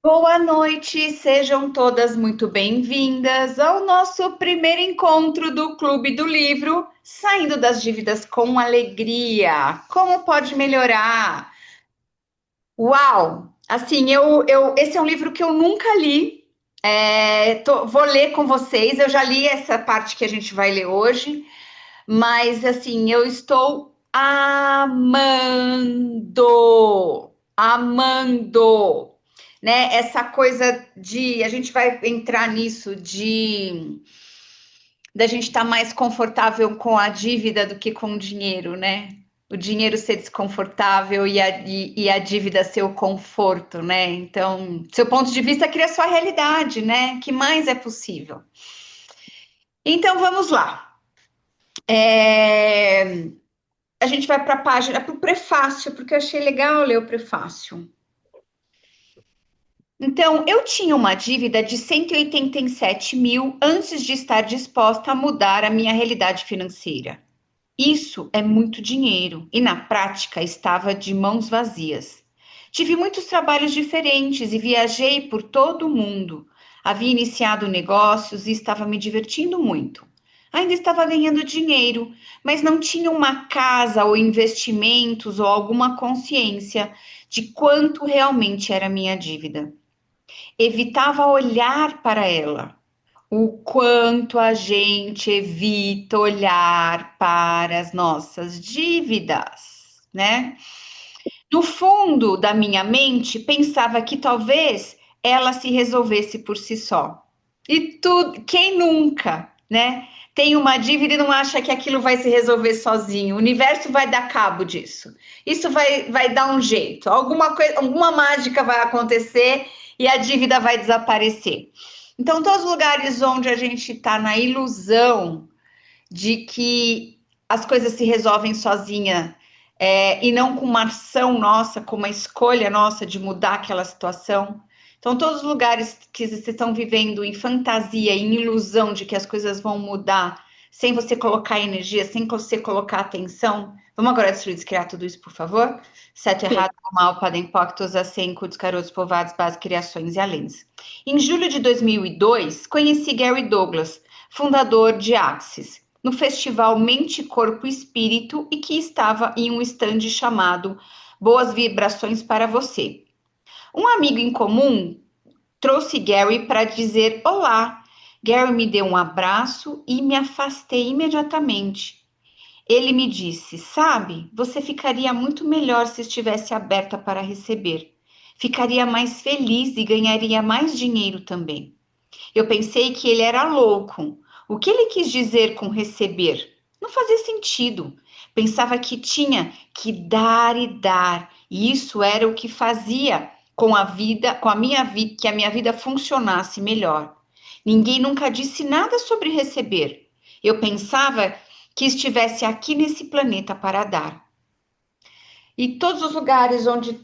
Boa noite, sejam todas muito bem-vindas ao nosso primeiro encontro do Clube do Livro, Saindo das Dívidas com Alegria. Como pode melhorar? Uau! Assim, esse é um livro que eu nunca li. Vou ler com vocês. Eu já li essa parte que a gente vai ler hoje, mas assim, eu estou amando, né? Essa coisa de, a gente vai entrar nisso de da gente estar mais confortável com a dívida do que com o dinheiro, né? O dinheiro ser desconfortável e a dívida ser o conforto, né? Então, seu ponto de vista cria sua realidade, né? Que mais é possível? Então, vamos lá. É, A gente vai para a página, para o prefácio, porque eu achei legal ler o prefácio. Então, eu tinha uma dívida de 187 mil antes de estar disposta a mudar a minha realidade financeira. Isso é muito dinheiro e, na prática, estava de mãos vazias. Tive muitos trabalhos diferentes e viajei por todo o mundo. Havia iniciado negócios e estava me divertindo muito. Ainda estava ganhando dinheiro, mas não tinha uma casa ou investimentos ou alguma consciência de quanto realmente era minha dívida. Evitava olhar para ela. O quanto a gente evita olhar para as nossas dívidas, né? No fundo da minha mente, pensava que talvez ela se resolvesse por si só. E tudo, quem nunca, né? Tem uma dívida e não acha que aquilo vai se resolver sozinho. O universo vai dar cabo disso. Isso vai dar um jeito. Alguma coisa, alguma mágica vai acontecer e a dívida vai desaparecer. Então, todos os lugares onde a gente está na ilusão de que as coisas se resolvem sozinha, e não com uma ação nossa, com uma escolha nossa de mudar aquela situação. Então, todos os lugares que vocês estão vivendo em fantasia, em ilusão de que as coisas vão mudar, sem você colocar energia, sem você colocar atenção. Vamos agora destruir e descriar tudo isso, por favor? Certo, Sim. errado, mal, padem, pactos, acenco, descarotos, povoados, bases, criações e alens. Em julho de 2002, conheci Gary Douglas, fundador de Axis, no festival Mente, Corpo e Espírito e que estava em um stand chamado Boas Vibrações para Você. Um amigo em comum trouxe Gary para dizer olá. Gary me deu um abraço e me afastei imediatamente. Ele me disse: Sabe, você ficaria muito melhor se estivesse aberta para receber. Ficaria mais feliz e ganharia mais dinheiro também. Eu pensei que ele era louco. O que ele quis dizer com receber? Não fazia sentido. Pensava que tinha que dar e dar, e isso era o que fazia com a vida, com a minha vida, que a minha vida funcionasse melhor. Ninguém nunca disse nada sobre receber. Eu pensava que estivesse aqui nesse planeta para dar. E todos os lugares onde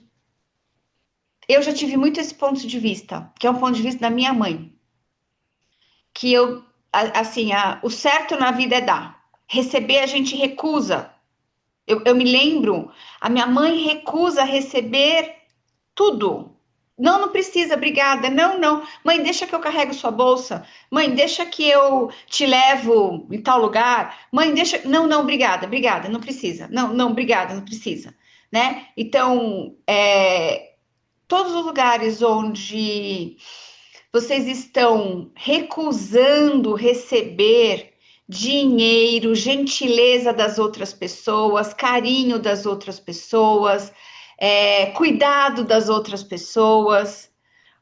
eu já tive muito esse ponto de vista, que é um ponto de vista da minha mãe, que assim, o certo na vida é dar. Receber a gente recusa. Eu me lembro, a minha mãe recusa receber tudo. Não, não precisa, obrigada. Não, não. Mãe, deixa que eu carrego sua bolsa. Mãe, deixa que eu te levo em tal lugar. Mãe, deixa. Não, não, obrigada, obrigada, não precisa. Não, não, obrigada, não precisa. Né? Então, todos os lugares onde vocês estão recusando receber dinheiro, gentileza das outras pessoas, carinho das outras pessoas, cuidado das outras pessoas,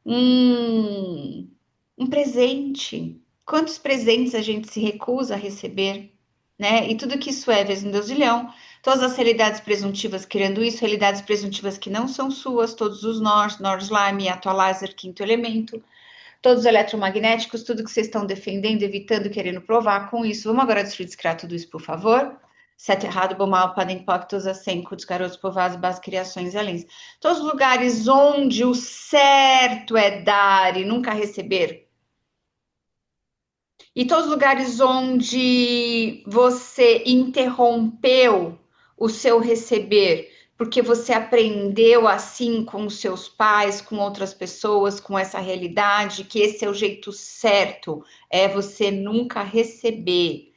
um, um presente. Quantos presentes a gente se recusa a receber, né? E tudo que isso é, vezes um deusilhão. Todas as realidades presuntivas criando isso, realidades presuntivas que não são suas, todos os nós, Slime, Atualizer, quinto elemento, todos os eletromagnéticos, tudo que vocês estão defendendo, evitando, querendo provar com isso. Vamos agora destruir, descriar tudo isso, por favor? Sete errado, bom mal, padem pactos, acenco, dos garotos povoados, base, criações e além. Todos os lugares onde o certo é dar e nunca receber. E todos os lugares onde você interrompeu o seu receber porque você aprendeu assim com os seus pais, com outras pessoas, com essa realidade, que esse é o jeito certo, é você nunca receber.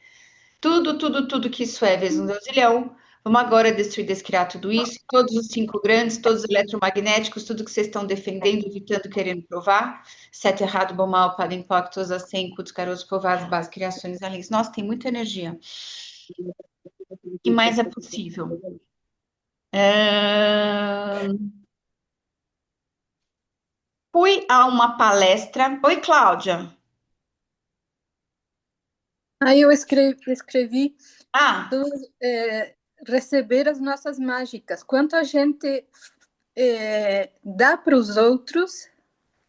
Tudo que isso é, vezes um deusilhão. Vamos agora destruir, descriar tudo isso, todos os cinco grandes, todos os eletromagnéticos, tudo que vocês estão defendendo, evitando, querendo provar. Sete errado, bom, mal, para impactos, assim, cutos, caroços, povados, bases, criações, além. Nossa, tem muita energia. O que mais é possível? Fui a uma palestra. Oi, Cláudia. Aí eu escrevi Ah, do, receber as nossas mágicas. Quanto a gente dá para os outros,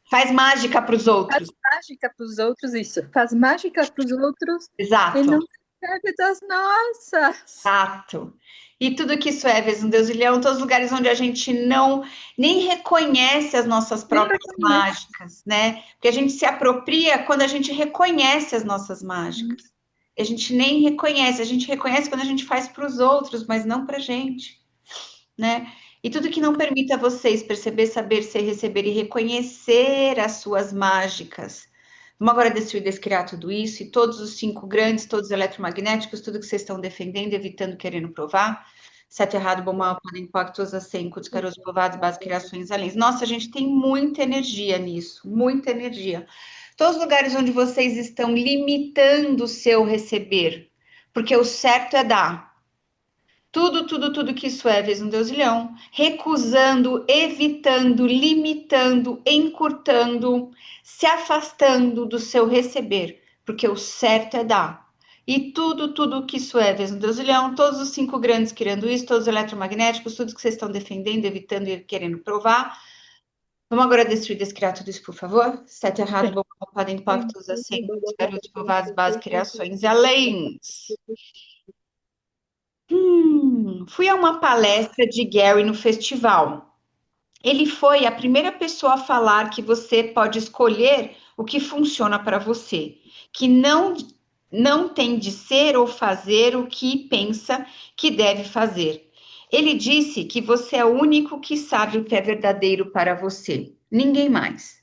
faz mágica para os faz outros. mágica para os outros, isso. Faz mágica para os outros e Exato. não recebe das nossas. Exato. E tudo que isso é, vezes um deusilhão, todos os lugares onde a gente não nem reconhece as nossas Nem próprias reconhece. mágicas, né? Porque a gente se apropria quando a gente reconhece as nossas mágicas. E a gente nem reconhece, a gente reconhece quando a gente faz para os outros, mas não para a gente, né? E tudo que não permita vocês perceber, saber, ser, receber e reconhecer as suas mágicas. Vamos agora destruir, descriar tudo isso e todos os cinco grandes, todos os eletromagnéticos, tudo que vocês estão defendendo, evitando, querendo provar. Sete errado, bom, mal, podem impactos, assim, cutos, caroços, povados, bases, criações, além. Nossa, a gente tem muita energia nisso, muita energia. Todos os lugares onde vocês estão limitando o seu receber, porque o certo é dar. Tudo que isso é, vezes um deusilhão, recusando, evitando, limitando, encurtando, se afastando do seu receber, porque o certo é dar. E tudo que isso é, vezes um deusilhão, todos os cinco grandes querendo isso, todos os eletromagnéticos, tudo que vocês estão defendendo, evitando e querendo provar. Vamos agora destruir, descriar tudo isso, por favor? Sete errado, bom, podem impactos assim, garotos, povados, bases, criações e além. Fui a uma palestra de Gary no festival. Ele foi a primeira pessoa a falar que você pode escolher o que funciona para você, que não tem de ser ou fazer o que pensa que deve fazer. Ele disse que você é o único que sabe o que é verdadeiro para você, ninguém mais.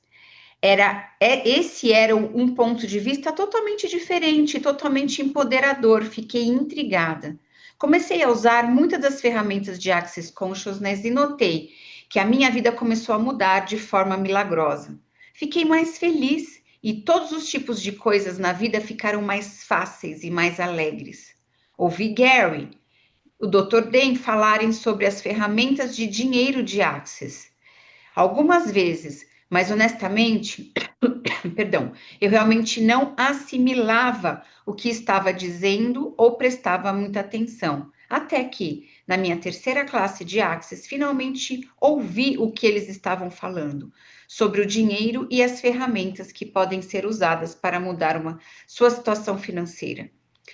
Esse era um ponto de vista totalmente diferente, totalmente empoderador. Fiquei intrigada. Comecei a usar muitas das ferramentas de Access Consciousness e notei que a minha vida começou a mudar de forma milagrosa. Fiquei mais feliz e todos os tipos de coisas na vida ficaram mais fáceis e mais alegres. Ouvi Gary, o Dr. Dan falarem sobre as ferramentas de dinheiro de Access. Algumas vezes, mas honestamente, perdão, eu realmente não assimilava o que estava dizendo ou prestava muita atenção. Até que, na minha terceira classe de Access, finalmente ouvi o que eles estavam falando sobre o dinheiro e as ferramentas que podem ser usadas para mudar sua situação financeira.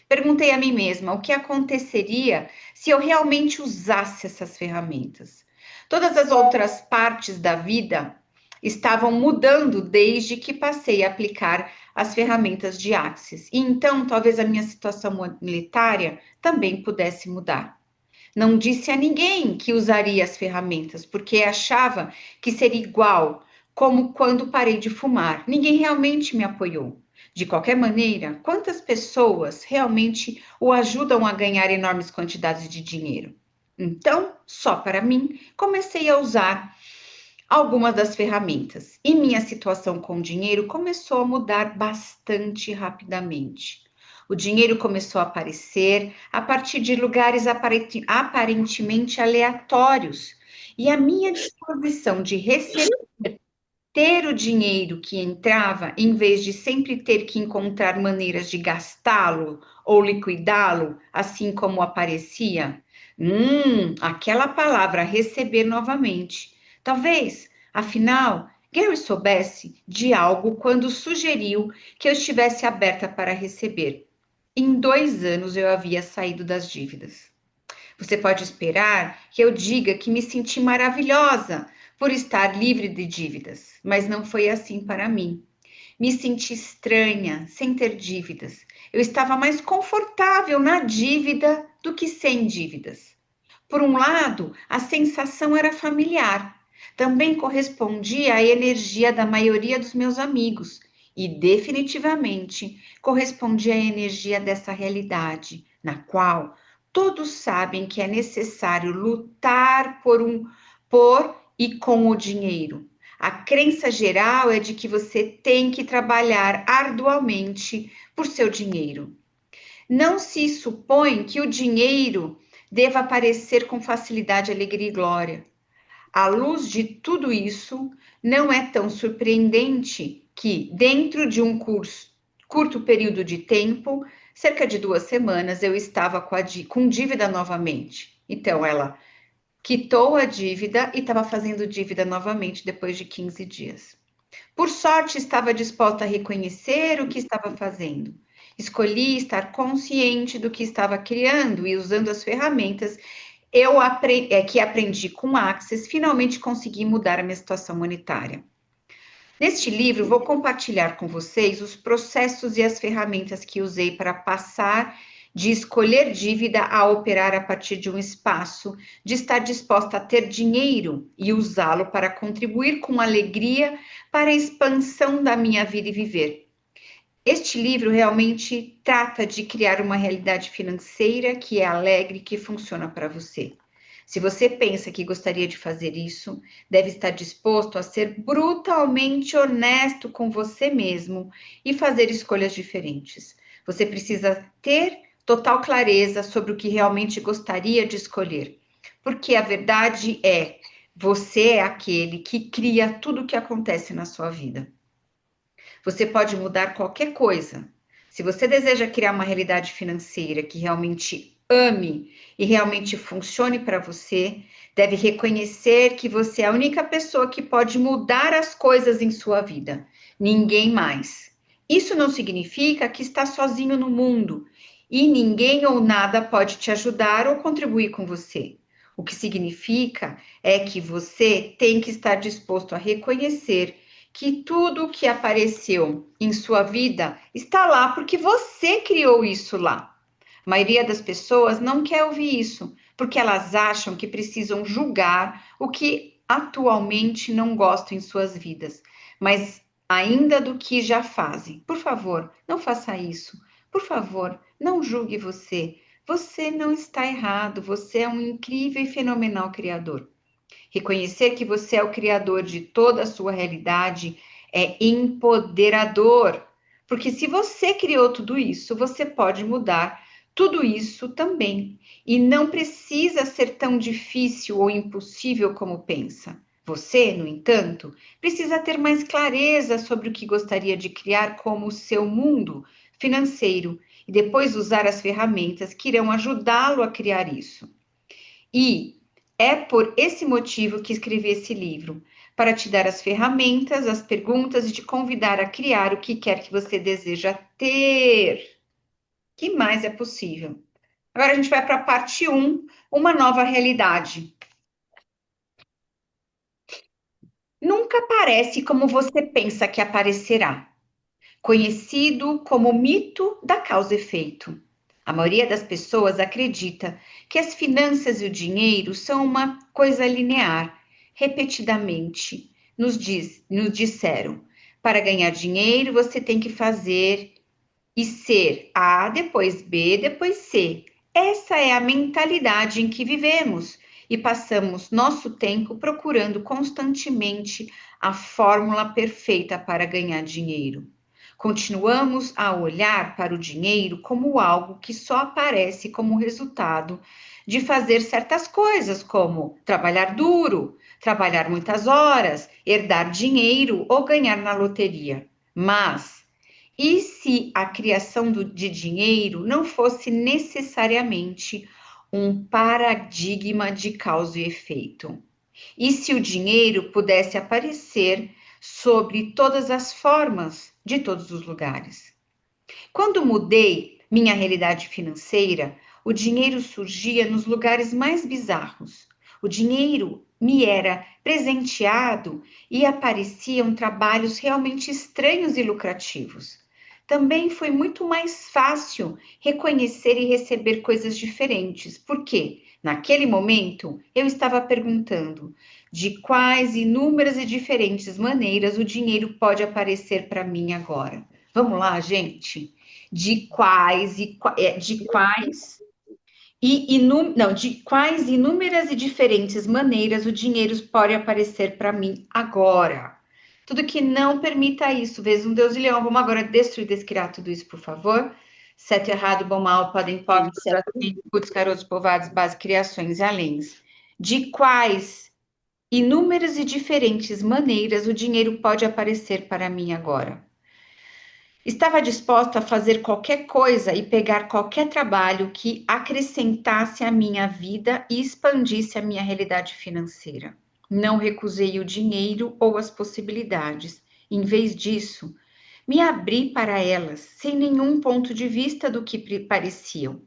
Perguntei a mim mesma o que aconteceria se eu realmente usasse essas ferramentas. Todas as outras partes da vida estavam mudando desde que passei a aplicar as ferramentas de Axis. E então, talvez a minha situação monetária também pudesse mudar. Não disse a ninguém que usaria as ferramentas, porque achava que seria igual, como quando parei de fumar. Ninguém realmente me apoiou. De qualquer maneira, quantas pessoas realmente o ajudam a ganhar enormes quantidades de dinheiro? Então, só para mim, comecei a usar algumas das ferramentas e minha situação com o dinheiro começou a mudar bastante rapidamente. O dinheiro começou a aparecer a partir de lugares aparentemente aleatórios e a minha disposição de receber ter o dinheiro que entrava, em vez de sempre ter que encontrar maneiras de gastá-lo ou liquidá-lo, assim como aparecia. Aquela palavra receber novamente. Talvez, afinal, Gary soubesse de algo quando sugeriu que eu estivesse aberta para receber. Em 2 anos eu havia saído das dívidas. Você pode esperar que eu diga que me senti maravilhosa por estar livre de dívidas, mas não foi assim para mim. Me senti estranha sem ter dívidas. Eu estava mais confortável na dívida do que sem dívidas. Por um lado, a sensação era familiar, também correspondia à energia da maioria dos meus amigos e definitivamente correspondia à energia dessa realidade, na qual todos sabem que é necessário lutar por e com o dinheiro. A crença geral é de que você tem que trabalhar arduamente por seu dinheiro. Não se supõe que o dinheiro deva aparecer com facilidade, alegria e glória. À luz de tudo isso, não é tão surpreendente que, dentro de um curto período de tempo, cerca de 2 semanas, eu estava com dívida novamente. Então, ela quitou a dívida e estava fazendo dívida novamente depois de 15 dias. Por sorte, estava disposta a reconhecer o que estava fazendo. Escolhi estar consciente do que estava criando e usando as ferramentas que aprendi com Access, finalmente consegui mudar a minha situação monetária. Neste livro, vou compartilhar com vocês os processos e as ferramentas que usei para passar de escolher dívida a operar a partir de um espaço, de estar disposta a ter dinheiro e usá-lo para contribuir com alegria para a expansão da minha vida e viver. Este livro realmente trata de criar uma realidade financeira que é alegre, que funciona para você. Se você pensa que gostaria de fazer isso, deve estar disposto a ser brutalmente honesto com você mesmo e fazer escolhas diferentes. Você precisa ter total clareza sobre o que realmente gostaria de escolher, porque a verdade é, você é aquele que cria tudo o que acontece na sua vida. Você pode mudar qualquer coisa. Se você deseja criar uma realidade financeira que realmente ame e realmente funcione para você, deve reconhecer que você é a única pessoa que pode mudar as coisas em sua vida. Ninguém mais. Isso não significa que está sozinho no mundo e ninguém ou nada pode te ajudar ou contribuir com você. O que significa é que você tem que estar disposto a reconhecer que tudo que apareceu em sua vida está lá porque você criou isso lá. A maioria das pessoas não quer ouvir isso, porque elas acham que precisam julgar o que atualmente não gostam em suas vidas, mas ainda do que já fazem. Por favor, não faça isso. Por favor, não julgue você. Você não está errado, você é um incrível e fenomenal criador. Reconhecer que você é o criador de toda a sua realidade é empoderador, porque se você criou tudo isso, você pode mudar tudo isso também. E não precisa ser tão difícil ou impossível como pensa. Você, no entanto, precisa ter mais clareza sobre o que gostaria de criar como o seu mundo financeiro e depois usar as ferramentas que irão ajudá-lo a criar isso. E é por esse motivo que escrevi esse livro, para te dar as ferramentas, as perguntas e te convidar a criar o que quer que você deseja ter. O que mais é possível? Agora a gente vai para a parte 1, uma nova realidade. Nunca aparece como você pensa que aparecerá, conhecido como mito da causa e efeito. A maioria das pessoas acredita que as finanças e o dinheiro são uma coisa linear. Repetidamente nos disseram: para ganhar dinheiro você tem que fazer e ser A, depois B, depois C. Essa é a mentalidade em que vivemos e passamos nosso tempo procurando constantemente a fórmula perfeita para ganhar dinheiro. Continuamos a olhar para o dinheiro como algo que só aparece como resultado de fazer certas coisas, como trabalhar duro, trabalhar muitas horas, herdar dinheiro ou ganhar na loteria. Mas e se a criação de dinheiro não fosse necessariamente um paradigma de causa e efeito? E se o dinheiro pudesse aparecer sobre todas as formas, de todos os lugares? Quando mudei minha realidade financeira, o dinheiro surgia nos lugares mais bizarros. O dinheiro me era presenteado e apareciam trabalhos realmente estranhos e lucrativos. Também foi muito mais fácil reconhecer e receber coisas diferentes. Por quê? Naquele momento, eu estava perguntando de quais inúmeras e diferentes maneiras o dinheiro pode aparecer para mim agora. Vamos lá, gente? De quais de quais inúmeras e diferentes maneiras o dinheiro pode aparecer para mim agora. Tudo que não permita isso, vezes um Deus e leão. Vamos agora destruir, descriar tudo isso, por favor. Certo, errado, bom, mal, podem, pode, putz, carotos, povados, base, criações e aléns. De quais inúmeras e diferentes maneiras o dinheiro pode aparecer para mim agora? Estava disposta a fazer qualquer coisa e pegar qualquer trabalho que acrescentasse à minha vida e expandisse a minha realidade financeira. Não recusei o dinheiro ou as possibilidades. Em vez disso, me abri para elas, sem nenhum ponto de vista do que pareciam.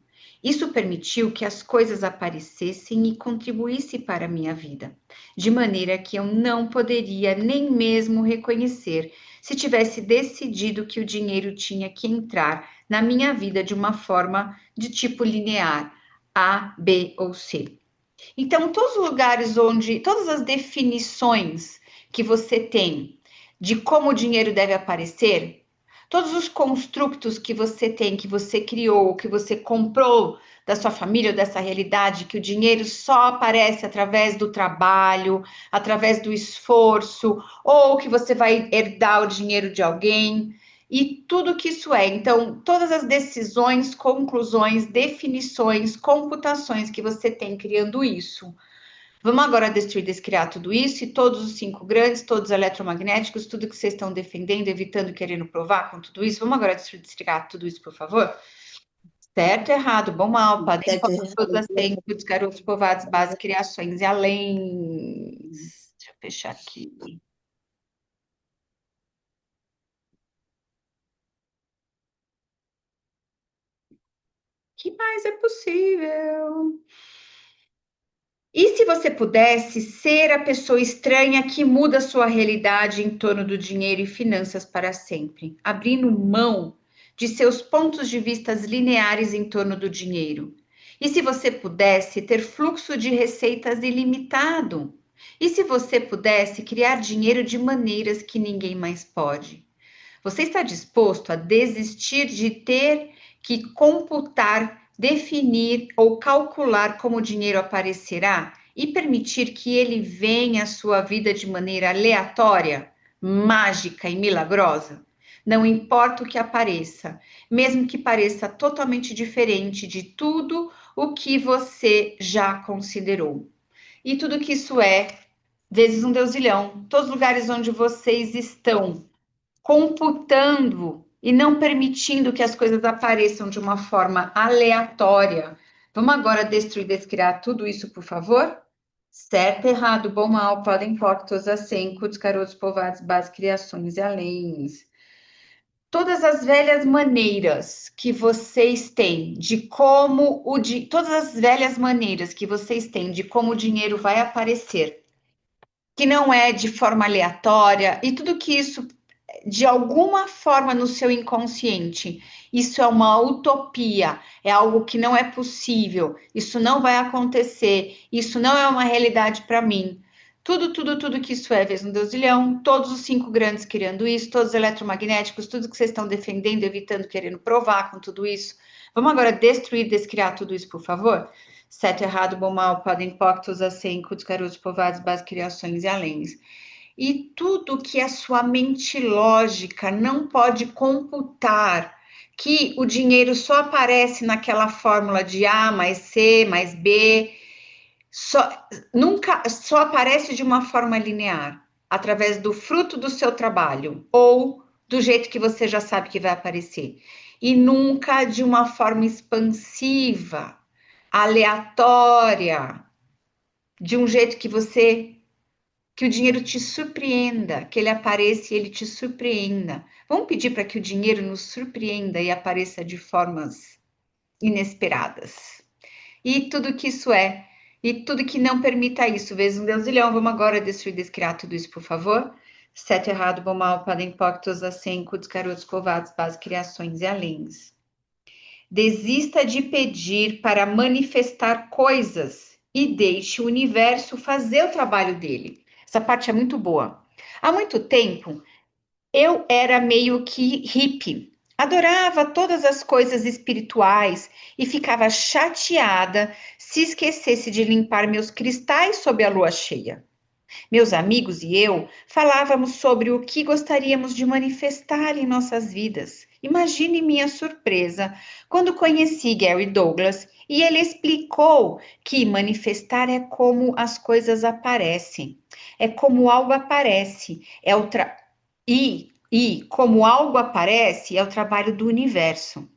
Isso permitiu que as coisas aparecessem e contribuíssem para a minha vida, de maneira que eu não poderia nem mesmo reconhecer se tivesse decidido que o dinheiro tinha que entrar na minha vida de uma forma de tipo linear, A, B ou C. Então, todos os lugares onde, todas as definições que você tem de como o dinheiro deve aparecer, todos os construtos que você tem, que você criou, que você comprou da sua família ou dessa realidade, que o dinheiro só aparece através do trabalho, através do esforço, ou que você vai herdar o dinheiro de alguém, e tudo que isso é. Então, todas as decisões, conclusões, definições, computações que você tem criando isso. Vamos agora destruir, descriar tudo isso e todos os 5 grandes, todos eletromagnéticos, tudo que vocês estão defendendo, evitando, querendo provar com tudo isso. Vamos agora destruir, descriar tudo isso, por favor? Certo, errado, bom, mal, padrão, todas as tempos, garotos, povados, base, criações e além. Deixa eu fechar aqui. Que mais é possível? E se você pudesse ser a pessoa estranha que muda sua realidade em torno do dinheiro e finanças para sempre, abrindo mão de seus pontos de vista lineares em torno do dinheiro? E se você pudesse ter fluxo de receitas ilimitado? E se você pudesse criar dinheiro de maneiras que ninguém mais pode? Você está disposto a desistir de ter que computar, definir ou calcular como o dinheiro aparecerá e permitir que ele venha à sua vida de maneira aleatória, mágica e milagrosa? Não importa o que apareça, mesmo que pareça totalmente diferente de tudo o que você já considerou. E tudo que isso é, vezes um deusilhão, todos os lugares onde vocês estão computando e não permitindo que as coisas apareçam de uma forma aleatória. Vamos agora destruir, descriar tudo isso, por favor? Certo, errado, bom, mal, podem, todos assim, cutos, carotos, povados, bases, criações e aléns. Todas as velhas maneiras que vocês têm de como todas as velhas maneiras que vocês têm de como o dinheiro vai aparecer, que não é de forma aleatória, e tudo que isso de alguma forma no seu inconsciente. Isso é uma utopia, é algo que não é possível, isso não vai acontecer, isso não é uma realidade para mim. Tudo que isso é, vezes um deusilhão, todos os 5 grandes criando isso, todos os eletromagnéticos, tudo que vocês estão defendendo, evitando, querendo provar com tudo isso. Vamos agora destruir, descriar tudo isso, por favor? Certo, errado, bom, mal, podem, pactos, assim, cutos, carotos, povados, base, criações e aléns. E tudo que a sua mente lógica não pode computar, que o dinheiro só aparece naquela fórmula de A mais C mais B, nunca só aparece de uma forma linear, através do fruto do seu trabalho ou do jeito que você já sabe que vai aparecer, e nunca de uma forma expansiva, aleatória, de um jeito que o dinheiro te surpreenda, que ele apareça e ele te surpreenda. Vamos pedir para que o dinheiro nos surpreenda e apareça de formas inesperadas. E tudo que isso é, e tudo que não permita isso, vezes um deusilhão. Vamos agora destruir, descriar tudo isso, por favor? Certo, errado, bom, mal, padem, pactos, assim, cutos, carotos, covados, base, criações e aléns. Desista de pedir para manifestar coisas e deixe o universo fazer o trabalho dele. Essa parte é muito boa. Há muito tempo, eu era meio que hippie. Adorava todas as coisas espirituais e ficava chateada se esquecesse de limpar meus cristais sob a lua cheia. Meus amigos e eu falávamos sobre o que gostaríamos de manifestar em nossas vidas. Imagine minha surpresa quando conheci Gary Douglas e ele explicou que manifestar é como as coisas aparecem, é como algo aparece, e como algo aparece, é o trabalho do universo.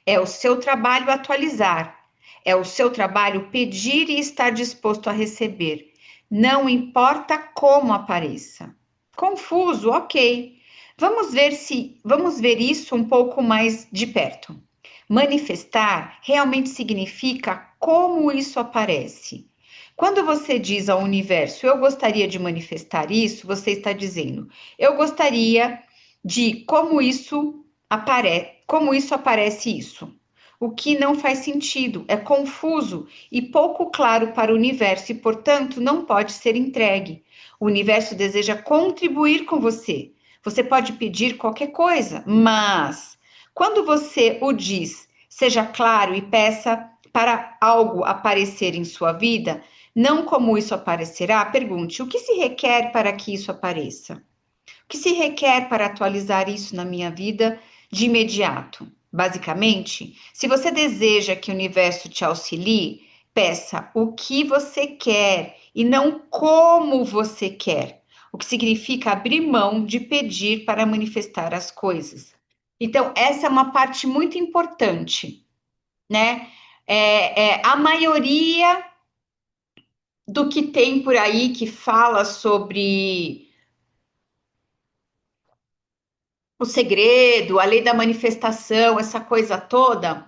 É o seu trabalho atualizar. É o seu trabalho pedir e estar disposto a receber. Não importa como apareça. Confuso, ok. Vamos ver isso um pouco mais de perto. Manifestar realmente significa como isso aparece. Quando você diz ao universo, eu gostaria de manifestar isso, você está dizendo, eu gostaria de como isso aparece isso. O que não faz sentido, é confuso e pouco claro para o universo e, portanto, não pode ser entregue. O universo deseja contribuir com você. Você pode pedir qualquer coisa, mas quando você o diz, seja claro e peça para algo aparecer em sua vida, não como isso aparecerá, pergunte: o que se requer para que isso apareça? O que se requer para atualizar isso na minha vida de imediato? Basicamente, se você deseja que o universo te auxilie, peça o que você quer e não como você quer, o que significa abrir mão de pedir para manifestar as coisas. Então, essa é uma parte muito importante, né? A maioria do que tem por aí que fala sobre o segredo, a lei da manifestação, essa coisa toda,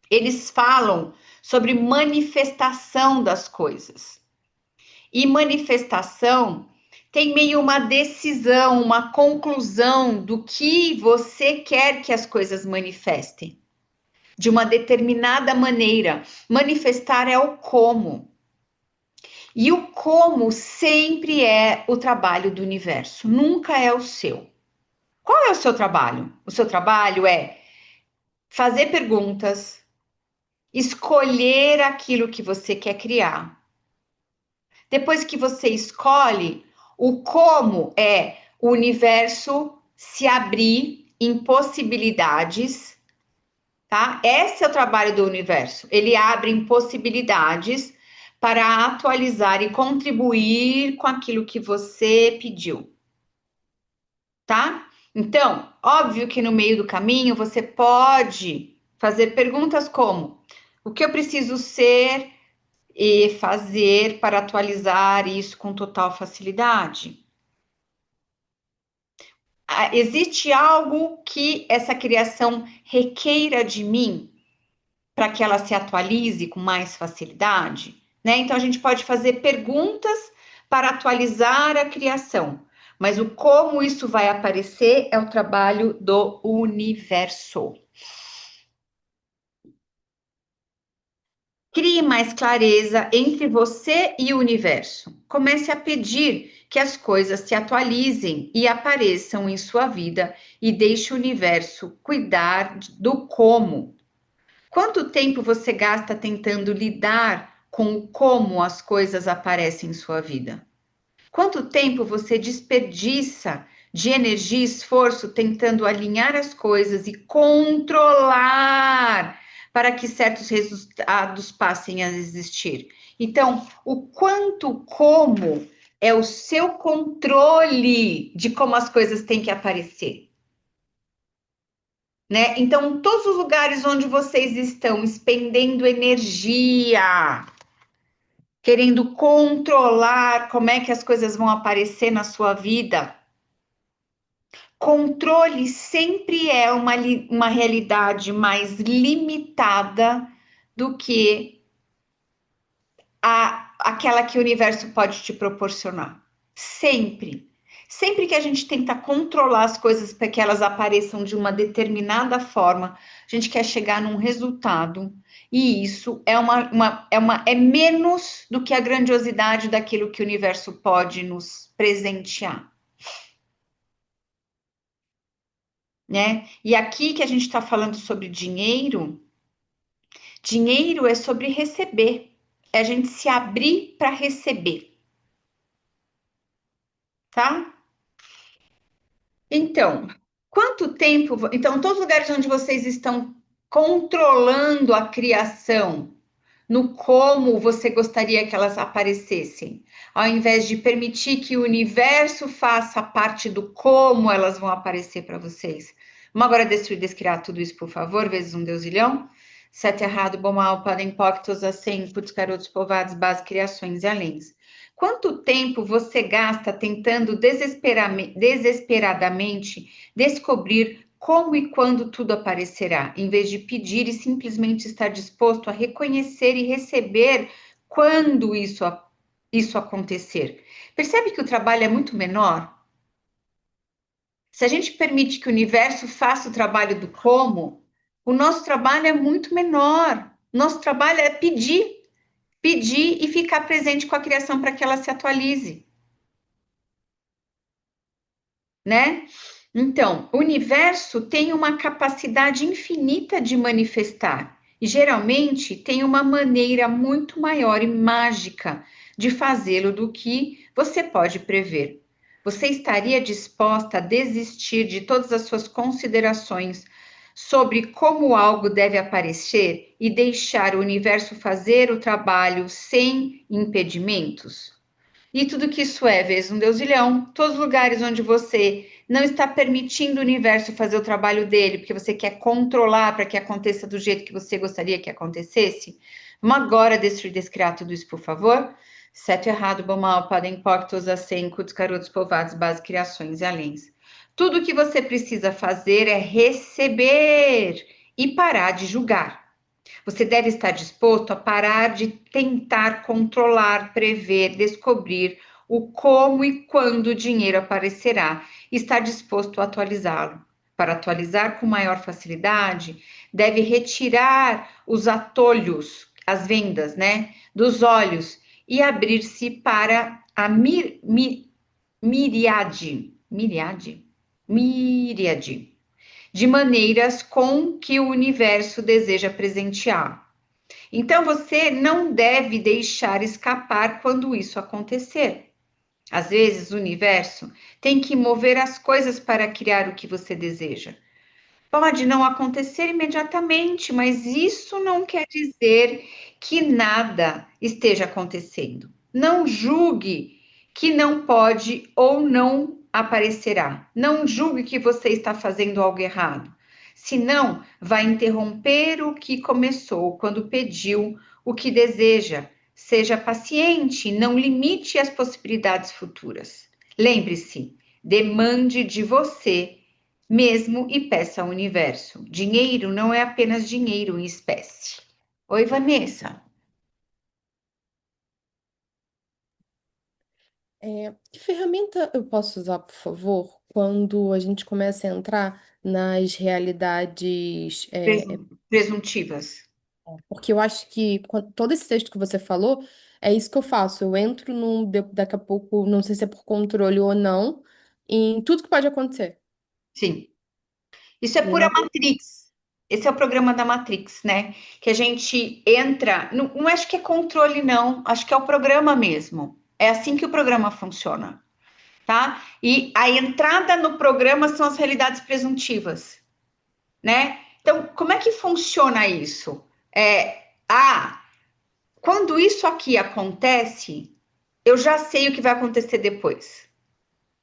eles falam sobre manifestação das coisas. E manifestação tem meio uma decisão, uma conclusão do que você quer que as coisas manifestem. De uma determinada maneira. Manifestar é o como. E o como sempre é o trabalho do universo, nunca é o seu. Qual é o seu trabalho? O seu trabalho é fazer perguntas, escolher aquilo que você quer criar. Depois que você escolhe, o como é o universo se abrir em possibilidades, tá? Esse é o trabalho do universo. Ele abre em possibilidades para atualizar e contribuir com aquilo que você pediu, tá? Então, óbvio que no meio do caminho você pode fazer perguntas como: o que eu preciso ser e fazer para atualizar isso com total facilidade? Existe algo que essa criação requeira de mim para que ela se atualize com mais facilidade, né? Então a gente pode fazer perguntas para atualizar a criação, mas o como isso vai aparecer é o trabalho do universo. Crie mais clareza entre você e o universo. Comece a pedir que as coisas se atualizem e apareçam em sua vida e deixe o universo cuidar do como. Quanto tempo você gasta tentando lidar com como as coisas aparecem em sua vida? Quanto tempo você desperdiça de energia e esforço tentando alinhar as coisas e controlar para que certos resultados passem a existir? Então, o quanto como é o seu controle de como as coisas têm que aparecer. Né? Então, todos os lugares onde vocês estão expendendo energia, querendo controlar como é que as coisas vão aparecer na sua vida, controle sempre é uma realidade mais limitada do que aquela que o universo pode te proporcionar. Sempre. Sempre que a gente tenta controlar as coisas para que elas apareçam de uma determinada forma, a gente quer chegar num resultado, e isso é menos do que a grandiosidade daquilo que o universo pode nos presentear, né? E aqui que a gente está falando sobre dinheiro, dinheiro é sobre receber, é a gente se abrir para receber, tá? Então, quanto tempo. Então, todos os lugares onde vocês estão controlando a criação, no como você gostaria que elas aparecessem, ao invés de permitir que o universo faça parte do como elas vão aparecer para vocês. Vamos agora destruir, descriar tudo isso, por favor, vezes um deusilhão. Sete errado, bom mal, podem poctos, assim, putz, carotos, povados, base, criações e aléns. Quanto tempo você gasta tentando desesperadamente descobrir como e quando tudo aparecerá, em vez de pedir e simplesmente estar disposto a reconhecer e receber quando isso acontecer? Percebe que o trabalho é muito menor? Se a gente permite que o universo faça o trabalho do como, o nosso trabalho é muito menor. Nosso trabalho é pedir e ficar presente com a criação para que ela se atualize, né? Então, o universo tem uma capacidade infinita de manifestar e geralmente tem uma maneira muito maior e mágica de fazê-lo do que você pode prever. Você estaria disposta a desistir de todas as suas considerações sobre como algo deve aparecer e deixar o universo fazer o trabalho sem impedimentos? E tudo que isso é, vezes um deusilhão, todos os lugares onde você não está permitindo o universo fazer o trabalho dele, porque você quer controlar para que aconteça do jeito que você gostaria que acontecesse. Vamos agora destruir, descriar tudo isso, por favor. Sete errado, bom mal, podem poctos, assim, cutos, carotos, povados, base, criações e aléns. Tudo o que você precisa fazer é receber e parar de julgar. Você deve estar disposto a parar de tentar controlar, prever, descobrir o como e quando o dinheiro aparecerá e estar disposto a atualizá-lo. Para atualizar com maior facilidade, deve retirar os atolhos, as vendas, né, dos olhos e abrir-se para a miríade de maneiras com que o universo deseja presentear. Então você não deve deixar escapar quando isso acontecer. Às vezes o universo tem que mover as coisas para criar o que você deseja. Pode não acontecer imediatamente, mas isso não quer dizer que nada esteja acontecendo. Não julgue que não pode ou não aparecerá. Não julgue que você está fazendo algo errado. Senão, vai interromper o que começou quando pediu o que deseja. Seja paciente, não limite as possibilidades futuras. Lembre-se, demande de você mesmo e peça ao universo. Dinheiro não é apenas dinheiro em espécie. Oi, Vanessa. Que ferramenta eu posso usar, por favor, quando a gente começa a entrar nas realidades? Presuntivas. Porque eu acho que todo esse texto que você falou, é isso que eu faço. Eu entro daqui a pouco, não sei se é por controle ou não, em tudo que pode acontecer. Sim. Isso é E pura não. Matrix. Esse é o programa da Matrix, né? Que a gente entra. Não acho que é controle, não. Acho que é o programa mesmo. É assim que o programa funciona, tá? E a entrada no programa são as realidades presuntivas, né? Então, como é que funciona isso? Quando isso aqui acontece, eu já sei o que vai acontecer depois,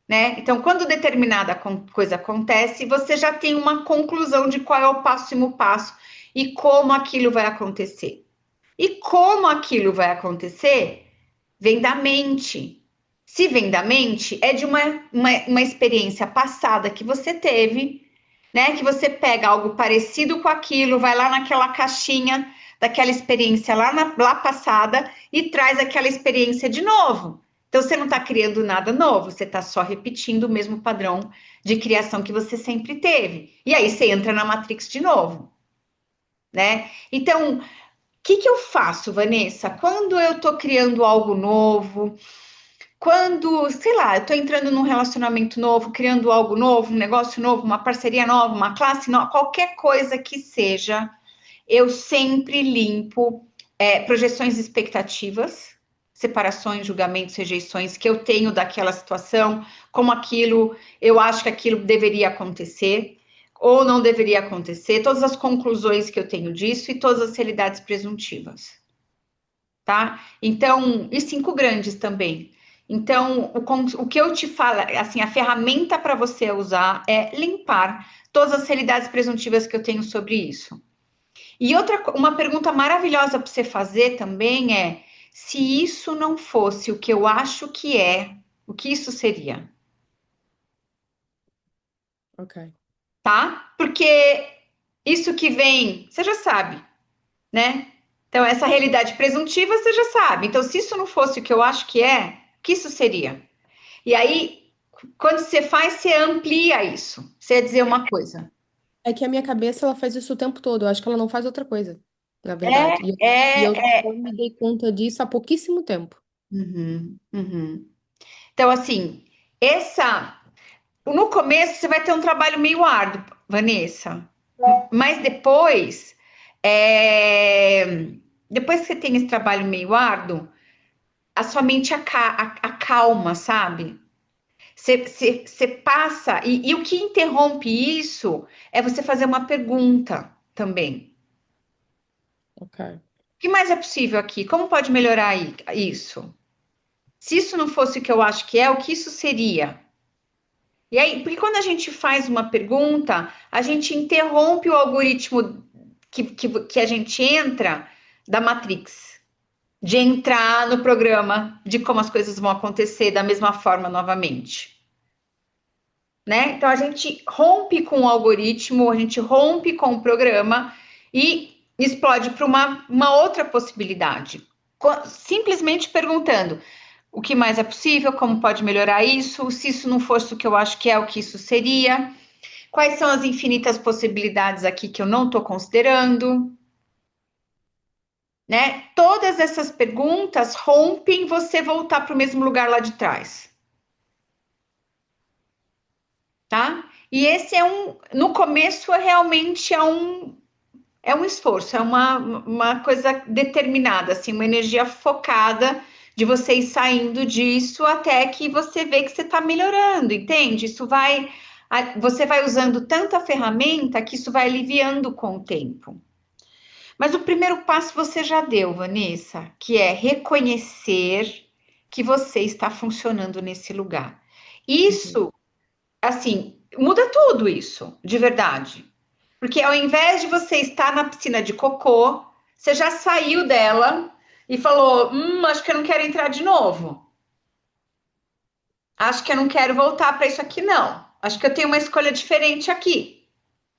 né? Então, quando determinada coisa acontece, você já tem uma conclusão de qual é o próximo passo e como aquilo vai acontecer. E como aquilo vai acontecer, vem da mente. Se vem da mente, é de uma experiência passada que você teve, né? Que você pega algo parecido com aquilo, vai lá naquela caixinha daquela experiência lá passada e traz aquela experiência de novo. Então você não está criando nada novo, você está só repetindo o mesmo padrão de criação que você sempre teve. E aí você entra na Matrix de novo. né? Então, o que eu faço, Vanessa? Quando eu tô criando algo novo, quando, sei lá, eu tô entrando num relacionamento novo, criando algo novo, um negócio novo, uma parceria nova, uma classe nova, qualquer coisa que seja, eu sempre limpo projeções e expectativas, separações, julgamentos, rejeições que eu tenho daquela situação, como aquilo, eu acho que aquilo deveria acontecer ou não deveria acontecer, todas as conclusões que eu tenho disso e todas as realidades presuntivas, tá? Então, e 5 grandes também. Então, o que eu te falo, assim, a ferramenta para você usar é limpar todas as realidades presuntivas que eu tenho sobre isso. E uma pergunta maravilhosa para você fazer também é: se isso não fosse o que eu acho que é, o que isso seria? Ok. Tá? Porque isso que vem, você já sabe, né? Então, essa realidade presuntiva você já sabe. Então, se isso não fosse o que eu acho que é, o que isso seria? E aí, quando você faz, você amplia isso. Você ia dizer uma coisa. É que a minha cabeça, ela faz isso o tempo todo. Eu acho que ela não faz outra coisa, na É, verdade. E eu é, só me dei conta disso há pouquíssimo tempo. Uhum, uhum. Então, assim, essa. No começo você vai ter um trabalho meio árduo, Vanessa, mas depois que você tem esse trabalho meio árduo, a sua mente acalma, sabe? Você passa, e o que interrompe isso é você fazer uma pergunta também. Ok. O que mais é possível aqui? Como pode melhorar isso? Se isso não fosse o que eu acho que é, o que isso seria? E aí, porque quando a gente faz uma pergunta, a gente interrompe o algoritmo que a gente entra da Matrix, de entrar no programa, de como as coisas vão acontecer da mesma forma novamente, né? Então a gente rompe com o algoritmo, a gente rompe com o programa e explode para uma outra possibilidade. Simplesmente perguntando: o que mais é possível? Como pode melhorar isso? Se isso não fosse o que eu acho que é, o que isso seria? Quais são as infinitas possibilidades aqui que eu não estou considerando? Né? Todas essas perguntas rompem você voltar para o mesmo lugar lá de trás, tá? E esse no começo é um esforço, é uma coisa determinada, assim, uma energia focada de você ir saindo disso até que você vê que você está melhorando, entende? Você vai usando tanta ferramenta que isso vai aliviando com o tempo. Mas o primeiro passo você já deu, Vanessa, que é reconhecer que você está funcionando nesse lugar. Uhum. Isso, assim, muda tudo isso, de verdade. Porque ao invés de você estar na piscina de cocô, você já saiu dela e falou: acho que eu não quero entrar de novo. Acho que eu não quero voltar para isso aqui, não. Acho que eu tenho uma escolha diferente aqui.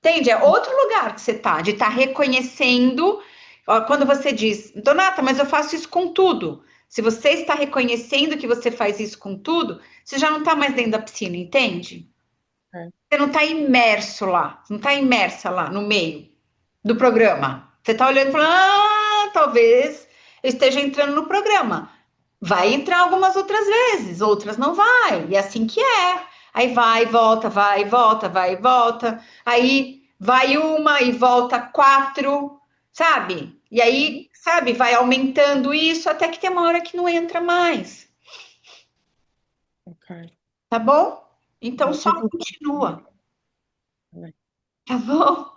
Entende? É outro lugar que você tá, de estar reconhecendo. Ó, quando você diz, Donata, mas eu faço isso com tudo. Se você está reconhecendo que você faz isso com tudo, você já não está mais dentro da piscina, entende? É. Você não está imerso lá, não está imersa lá no meio do programa. Você está olhando e falando, talvez eu esteja entrando no programa. Vai entrar algumas outras vezes, outras não vai. E é assim que é. Aí vai, volta, vai, volta, vai, volta. Aí vai uma e volta 4, sabe? E aí, sabe, vai aumentando isso até que tem uma hora que não entra mais, Ok. tá bom? Então Eu só tô com... continua, tá bom?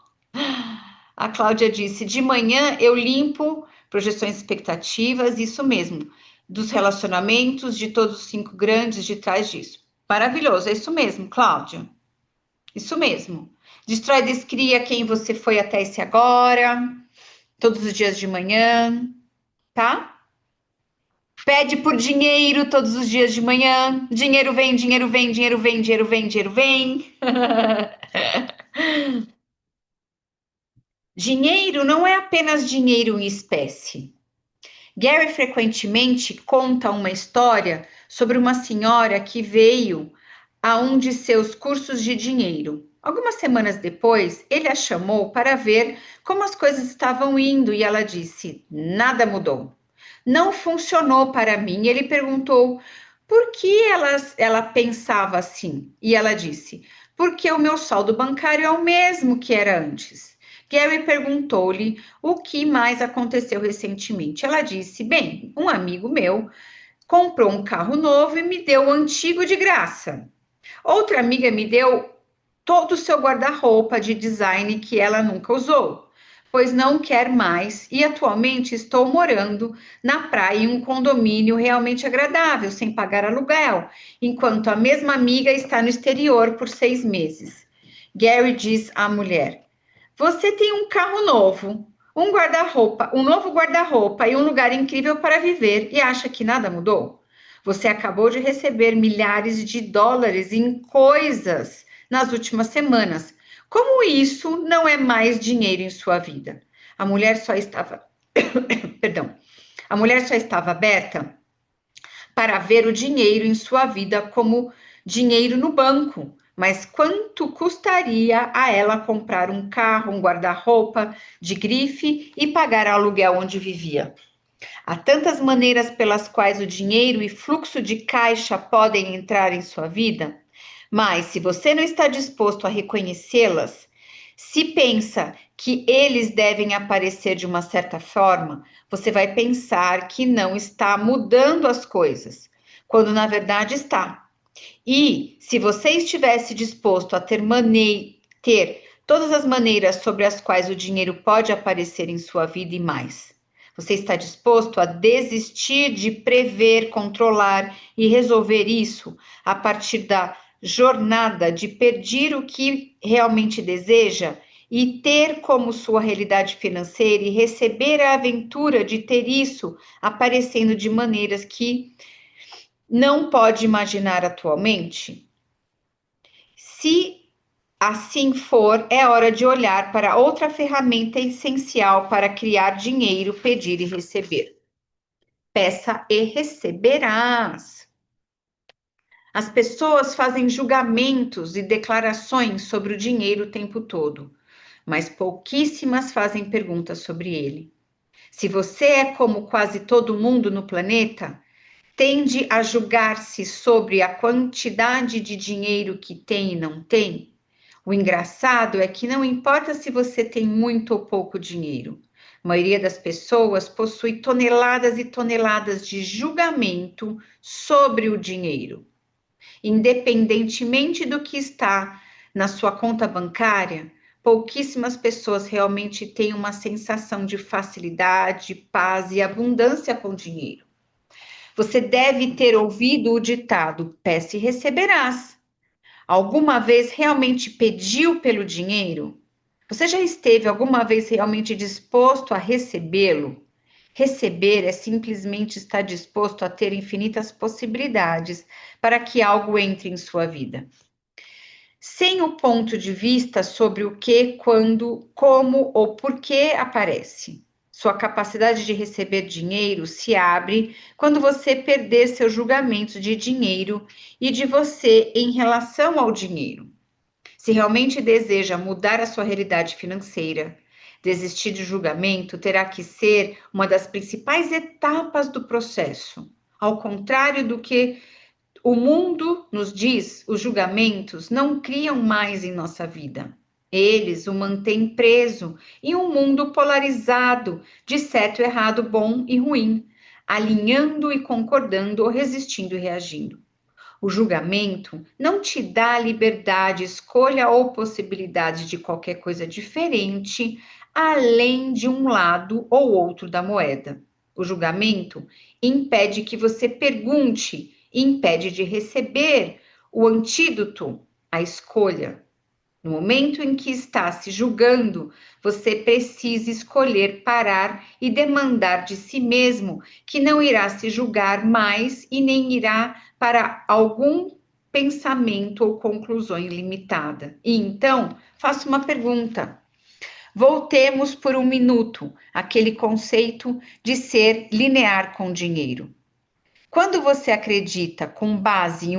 A Cláudia disse: de manhã eu limpo projeções expectativas, isso mesmo, dos relacionamentos de todos os 5 grandes de trás disso. Maravilhoso, é isso mesmo, Cláudia. Isso mesmo. Destrói, descria quem você foi até esse agora, todos os dias de manhã, tá? Pede por dinheiro todos os dias de manhã. Dinheiro vem, dinheiro vem, dinheiro vem, dinheiro vem, dinheiro vem. Dinheiro não é apenas dinheiro em espécie. Gary frequentemente conta uma história sobre uma senhora que veio a um de seus cursos de dinheiro. Algumas semanas depois, ele a chamou para ver como as coisas estavam indo e ela disse: nada mudou. Não funcionou para mim. Ele perguntou por que ela pensava assim. E ela disse: porque o meu saldo bancário é o mesmo que era antes. Gary perguntou-lhe o que mais aconteceu recentemente. Ela disse: bem, um amigo meu comprou um carro novo e me deu o antigo de graça. Outra amiga me deu todo o seu guarda-roupa de design que ela nunca usou, pois não quer mais, e atualmente estou morando na praia em um condomínio realmente agradável, sem pagar aluguel, enquanto a mesma amiga está no exterior por 6 meses. Gary diz à mulher: você tem um carro novo, um guarda-roupa, um novo guarda-roupa e um lugar incrível para viver e acha que nada mudou? Você acabou de receber milhares de dólares em coisas nas últimas semanas. Como isso não é mais dinheiro em sua vida? A mulher só estava, perdão, a mulher só estava aberta para ver o dinheiro em sua vida como dinheiro no banco. Mas quanto custaria a ela comprar um carro, um guarda-roupa de grife e pagar aluguel onde vivia? Há tantas maneiras pelas quais o dinheiro e fluxo de caixa podem entrar em sua vida, mas se você não está disposto a reconhecê-las, se pensa que eles devem aparecer de uma certa forma, você vai pensar que não está mudando as coisas, quando na verdade está. E se você estivesse disposto a ter todas as maneiras sobre as quais o dinheiro pode aparecer em sua vida e mais, você está disposto a desistir de prever, controlar e resolver isso a partir da jornada de pedir o que realmente deseja e ter como sua realidade financeira e receber a aventura de ter isso aparecendo de maneiras que não pode imaginar atualmente? Se assim for, é hora de olhar para outra ferramenta essencial para criar dinheiro, pedir e receber. Peça e receberás. As pessoas fazem julgamentos e declarações sobre o dinheiro o tempo todo, mas pouquíssimas fazem perguntas sobre ele. Se você é como quase todo mundo no planeta, tende a julgar-se sobre a quantidade de dinheiro que tem e não tem, o engraçado é que não importa se você tem muito ou pouco dinheiro. A maioria das pessoas possui toneladas e toneladas de julgamento sobre o dinheiro. Independentemente do que está na sua conta bancária, pouquíssimas pessoas realmente têm uma sensação de facilidade, paz e abundância com dinheiro. Você deve ter ouvido o ditado: peça e receberás. Alguma vez realmente pediu pelo dinheiro? Você já esteve alguma vez realmente disposto a recebê-lo? Receber é simplesmente estar disposto a ter infinitas possibilidades para que algo entre em sua vida. Sem o ponto de vista sobre o que, quando, como ou por que aparece. Sua capacidade de receber dinheiro se abre quando você perder seus julgamentos de dinheiro e de você em relação ao dinheiro. Se realmente deseja mudar a sua realidade financeira, desistir de julgamento terá que ser uma das principais etapas do processo. Ao contrário do que o mundo nos diz, os julgamentos não criam mais em nossa vida. Eles o mantêm preso em um mundo polarizado de certo e errado, bom e ruim, alinhando e concordando ou resistindo e reagindo. O julgamento não te dá liberdade, escolha ou possibilidade de qualquer coisa diferente, além de um lado ou outro da moeda. O julgamento impede que você pergunte, impede de receber o antídoto, a escolha. No momento em que está se julgando, você precisa escolher parar e demandar de si mesmo que não irá se julgar mais e nem irá para algum pensamento ou conclusão ilimitada. E então, faço uma pergunta. Voltemos por um minuto àquele conceito de ser linear com dinheiro. Quando você acredita com base em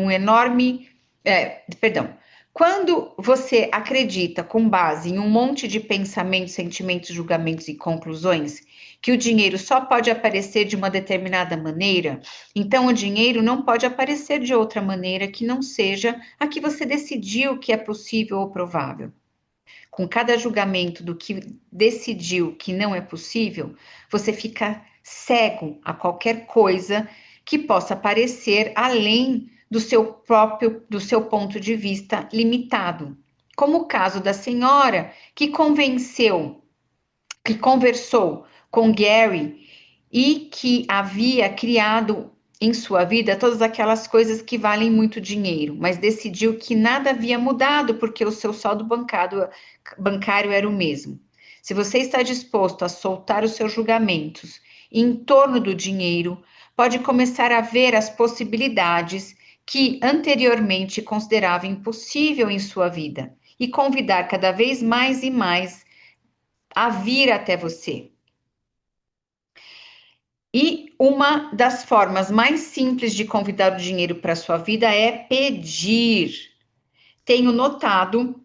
Perdão. Quando você acredita, com base em um monte de pensamentos, sentimentos, julgamentos e conclusões, que o dinheiro só pode aparecer de uma determinada maneira, então o dinheiro não pode aparecer de outra maneira que não seja a que você decidiu que é possível ou provável. Com cada julgamento do que decidiu que não é possível, você fica cego a qualquer coisa que possa aparecer além do seu ponto de vista limitado. Como o caso da senhora que conversou com Gary e que havia criado em sua vida todas aquelas coisas que valem muito dinheiro, mas decidiu que nada havia mudado porque o seu saldo bancário era o mesmo. Se você está disposto a soltar os seus julgamentos em torno do dinheiro, pode começar a ver as possibilidades que anteriormente considerava impossível em sua vida e convidar cada vez mais e mais a vir até você. E uma das formas mais simples de convidar o dinheiro para sua vida é pedir. Tenho notado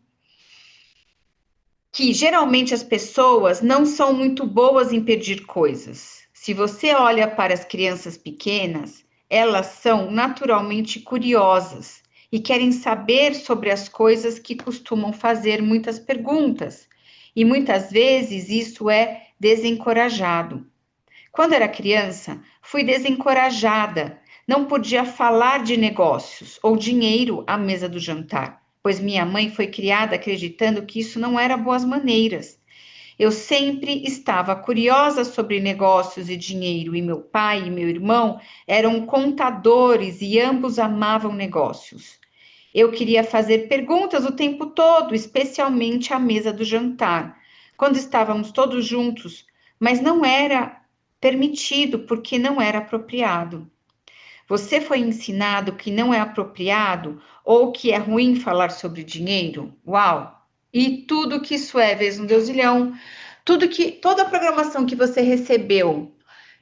que geralmente as pessoas não são muito boas em pedir coisas. Se você olha para as crianças pequenas, elas são naturalmente curiosas e querem saber sobre as coisas que costumam fazer muitas perguntas. E muitas vezes isso é desencorajado. Quando era criança, fui desencorajada. Não podia falar de negócios ou dinheiro à mesa do jantar, pois minha mãe foi criada acreditando que isso não era boas maneiras. Eu sempre estava curiosa sobre negócios e dinheiro, e meu pai e meu irmão eram contadores e ambos amavam negócios. Eu queria fazer perguntas o tempo todo, especialmente à mesa do jantar, quando estávamos todos juntos, mas não era permitido porque não era apropriado. Você foi ensinado que não é apropriado ou que é ruim falar sobre dinheiro? Uau! E tudo que isso é, vezes um deusilhão, toda a programação que você recebeu,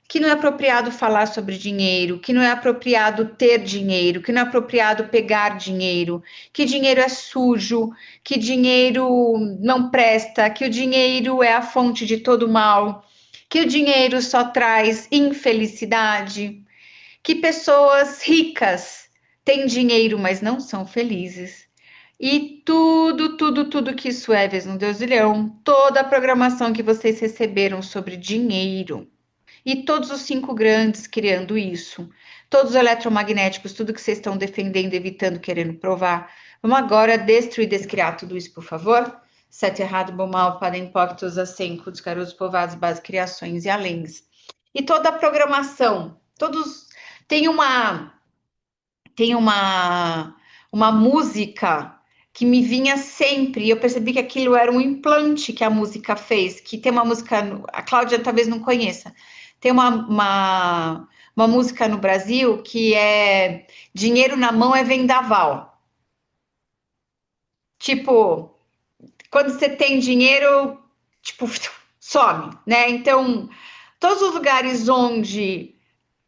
que não é apropriado falar sobre dinheiro, que não é apropriado ter dinheiro, que não é apropriado pegar dinheiro, que dinheiro é sujo, que dinheiro não presta, que o dinheiro é a fonte de todo mal, que o dinheiro só traz infelicidade, que pessoas ricas têm dinheiro, mas não são felizes. E tudo que isso é, vezes um deusilhão, toda a programação que vocês receberam sobre dinheiro. E todos os cinco grandes criando isso. Todos os eletromagnéticos, tudo que vocês estão defendendo, evitando, querendo provar. Vamos agora destruir, descriar tudo isso, por favor? Sete errado, bom, mal, padem, poctos, acenco, descarosos, povados, bases, criações e aléns. E toda a programação, todos... Tem uma música que me vinha sempre, e eu percebi que aquilo era um implante que a música fez, que tem uma música, a Cláudia talvez não conheça, tem uma música no Brasil que é Dinheiro na mão é vendaval. Tipo, quando você tem dinheiro, tipo, some, né? Então, todos os lugares onde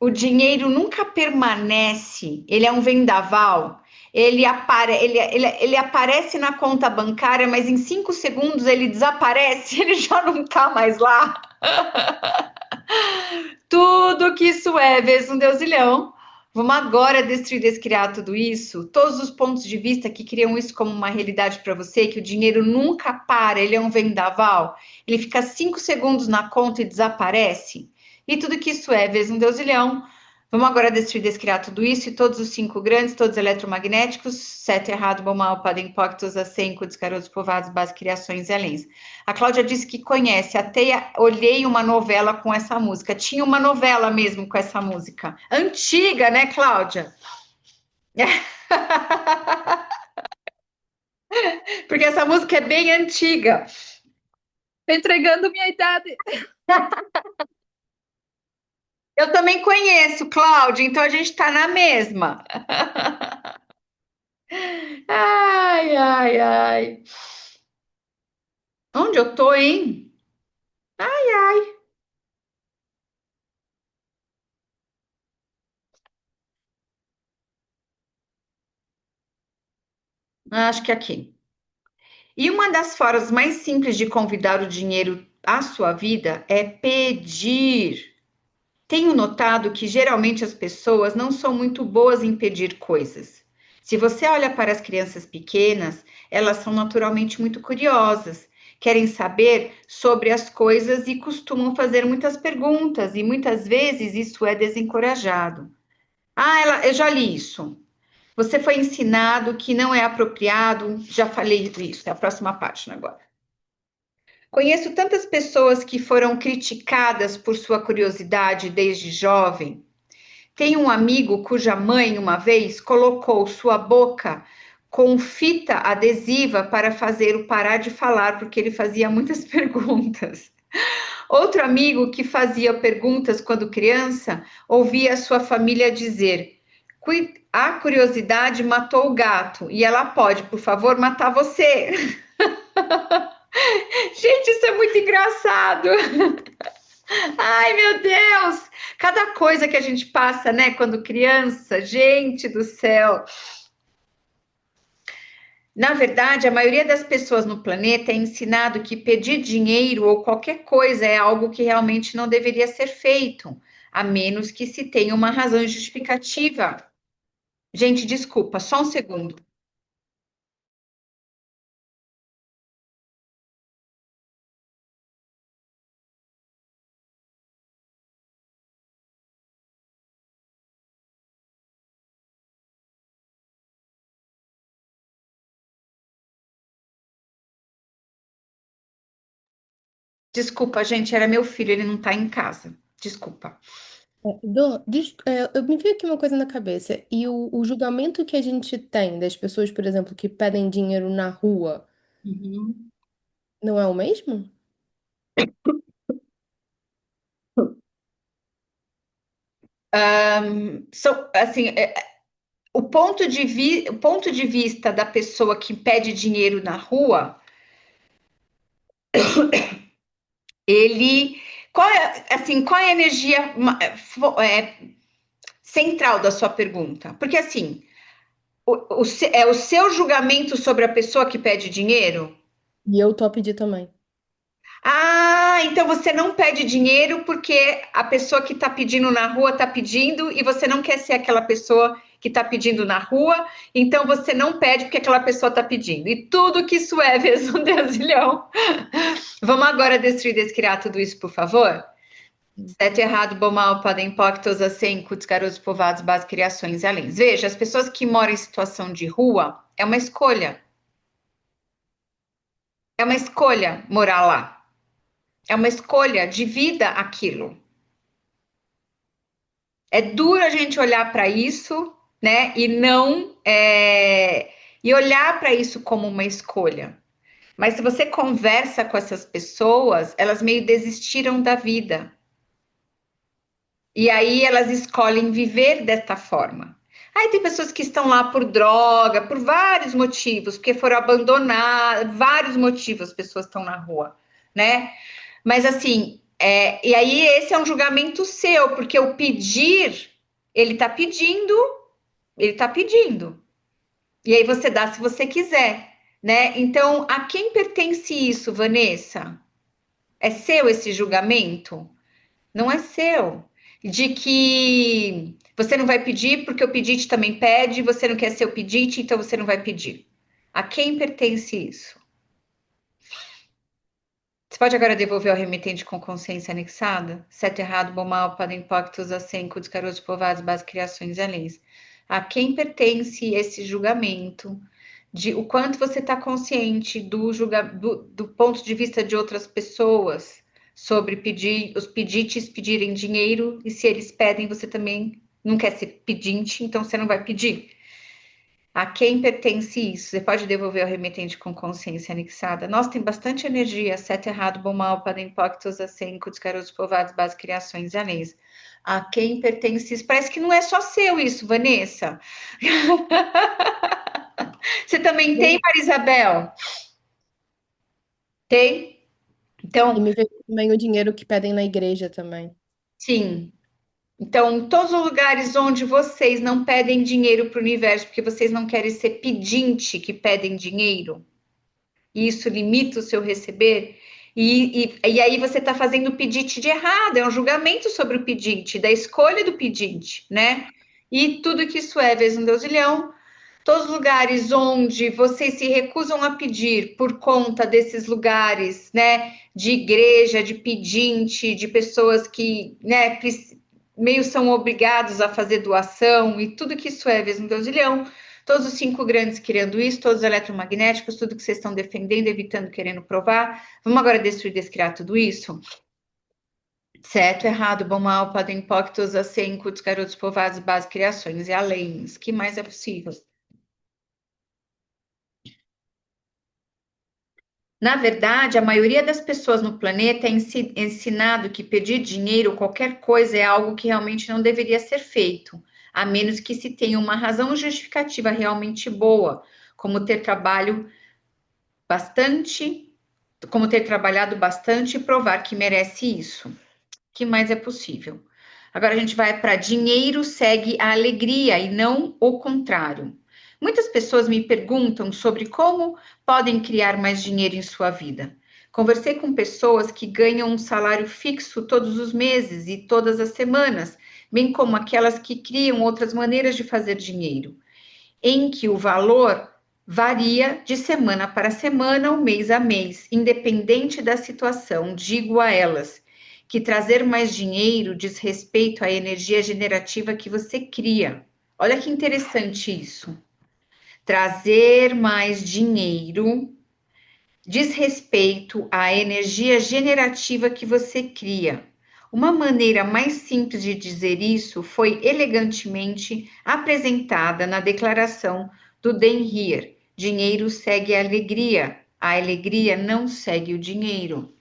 o dinheiro nunca permanece, ele é um vendaval. Ele aparece na conta bancária, mas em 5 segundos ele desaparece, ele já não tá mais lá. Tudo que isso é, vezes um deusilhão. Vamos agora destruir, descriar tudo isso, todos os pontos de vista que criam isso como uma realidade para você, que o dinheiro nunca para, ele é um vendaval, ele fica 5 segundos na conta e desaparece. E tudo que isso é, vezes um deusilhão. Vamos agora destruir, descriar tudo isso e todos os cinco grandes, todos eletromagnéticos, sete errado, bom, mal, padem, poctos, acenco, descarosos, povados, bases, criações e aléns. A Cláudia disse que conhece, até olhei uma novela com essa música. Tinha uma novela mesmo com essa música. Antiga, né, Cláudia? Porque essa música é bem antiga. Entregando minha idade. Eu também conheço, Cláudia, então a gente tá na mesma. Ai, ai, ai. Onde eu tô, hein? Ai, ai. Acho que é aqui. E uma das formas mais simples de convidar o dinheiro à sua vida é pedir. Tenho notado que geralmente as pessoas não são muito boas em pedir coisas. Se você olha para as crianças pequenas, elas são naturalmente muito curiosas, querem saber sobre as coisas e costumam fazer muitas perguntas, e muitas vezes isso é desencorajado. Ah, eu já li isso. Você foi ensinado que não é apropriado. Já falei isso, é a próxima página agora. Conheço tantas pessoas que foram criticadas por sua curiosidade desde jovem. Tem um amigo cuja mãe, uma vez, colocou sua boca com fita adesiva para fazer-o parar de falar, porque ele fazia muitas perguntas. Outro amigo que fazia perguntas quando criança ouvia sua família dizer: a curiosidade matou o gato e ela pode, por favor, matar você. Gente, isso é muito engraçado. Ai, meu Deus! Cada coisa que a gente passa, né, quando criança, gente do céu. Na verdade, a maioria das pessoas no planeta é ensinado que pedir dinheiro ou qualquer coisa é algo que realmente não deveria ser feito, a menos que se tenha uma razão justificativa. Gente, desculpa, só um segundo. Desculpa, gente, era meu filho, ele não tá em casa. Desculpa. Eu me veio aqui uma coisa na cabeça. E o julgamento que a gente tem das pessoas, por exemplo, que pedem dinheiro na rua, Uhum. não é o mesmo? São, assim, o ponto de vista da pessoa que pede dinheiro na rua, ele. Qual é a energia é, central da sua pergunta? Porque, assim, é o seu julgamento sobre a pessoa que pede dinheiro? E eu tô a pedir também. Ah, então você não pede dinheiro porque a pessoa que está pedindo na rua está pedindo e você não quer ser aquela pessoa que está pedindo na rua, então você não pede porque aquela pessoa está pedindo. E tudo que isso é, vezes um dezilhão. Vamos agora destruir e descriar tudo isso, por favor? Certo, errado, bom, mal, podem, impactos, assim, cutos, garotos, povoados, base, criações e além. Veja, as pessoas que moram em situação de rua, é uma escolha. É uma escolha morar lá. É uma escolha de vida aquilo. É duro a gente olhar para isso, né? E não e olhar para isso como uma escolha. Mas se você conversa com essas pessoas, elas meio desistiram da vida. E aí elas escolhem viver desta forma. Aí tem pessoas que estão lá por droga, por vários motivos, porque foram abandonadas, vários motivos as pessoas estão na rua, né? Mas assim, e aí esse é um julgamento seu, porque o pedir, ele tá pedindo, ele tá pedindo. E aí você dá se você quiser, né? Então, a quem pertence isso, Vanessa? É seu esse julgamento? Não é seu. De que você não vai pedir porque o pedinte também pede, você não quer ser o pedinte, então você não vai pedir. A quem pertence isso? Você pode agora devolver ao remetente com consciência anexada? Certo, errado, bom, mal, podem, impactos, assenco, descarosos, povoados, base, criações e além. A quem pertence esse julgamento? De o quanto você está consciente do ponto de vista de outras pessoas sobre pedir, os pedites pedirem dinheiro e se eles pedem, você também não quer ser pedinte, então você não vai pedir. A quem pertence isso? Você pode devolver ao remetente com consciência anexada? Nossa, tem bastante energia. Certo, errado, bom, mal, podem, impactos, assenco, descarosos, povoados, base, criações e anéis. A quem pertence isso? Parece que não é só seu isso, Vanessa. Você também tem, Marisabel? Tem? E Então, me veio também o dinheiro que pedem na igreja também. sim. Então, todos os lugares onde vocês não pedem dinheiro para o universo, porque vocês não querem ser pedinte que pedem dinheiro, e isso limita o seu receber, e aí você está fazendo o pedinte de errado, é um julgamento sobre o pedinte, da escolha do pedinte, né? E tudo que isso é, vezes um deusilhão, todos os lugares onde vocês se recusam a pedir por conta desses lugares, né, de igreja, de pedinte, de pessoas que, né, meio são obrigados a fazer doação e tudo que isso é, vezes um deusilhão, todos os 5 grandes querendo isso, todos os eletromagnéticos, tudo que vocês estão defendendo, evitando, querendo provar. Vamos agora destruir, descriar tudo isso? Certo, errado, bom, mal, podem, impactos, acencutos, garotos povoados, bases, criações e além. O que mais é possível? Na verdade, a maioria das pessoas no planeta é ensinado que pedir dinheiro ou qualquer coisa é algo que realmente não deveria ser feito, a menos que se tenha uma razão justificativa realmente boa, como ter trabalho bastante, como ter trabalhado bastante e provar que merece isso. O que mais é possível? Agora a gente vai para dinheiro segue a alegria e não o contrário. Muitas pessoas me perguntam sobre como podem criar mais dinheiro em sua vida. Conversei com pessoas que ganham um salário fixo todos os meses e todas as semanas, bem como aquelas que criam outras maneiras de fazer dinheiro, em que o valor varia de semana para semana ou mês a mês, independente da situação. Digo a elas que trazer mais dinheiro diz respeito à energia generativa que você cria. Olha que interessante isso. Trazer mais dinheiro diz respeito à energia generativa que você cria. Uma maneira mais simples de dizer isso foi elegantemente apresentada na declaração do Den Heer: dinheiro segue a alegria não segue o dinheiro.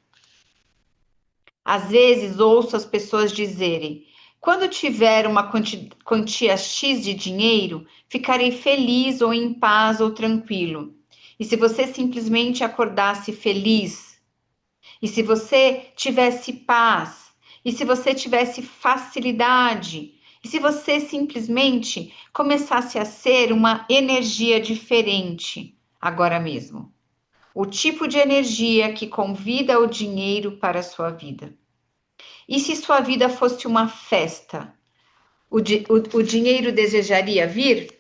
Às vezes ouço as pessoas dizerem: quando tiver uma quantia X de dinheiro, ficarei feliz ou em paz ou tranquilo. E se você simplesmente acordasse feliz, e se você tivesse paz, e se você tivesse facilidade, e se você simplesmente começasse a ser uma energia diferente agora mesmo. O tipo de energia que convida o dinheiro para a sua vida. E se sua vida fosse uma festa, o dinheiro desejaria vir?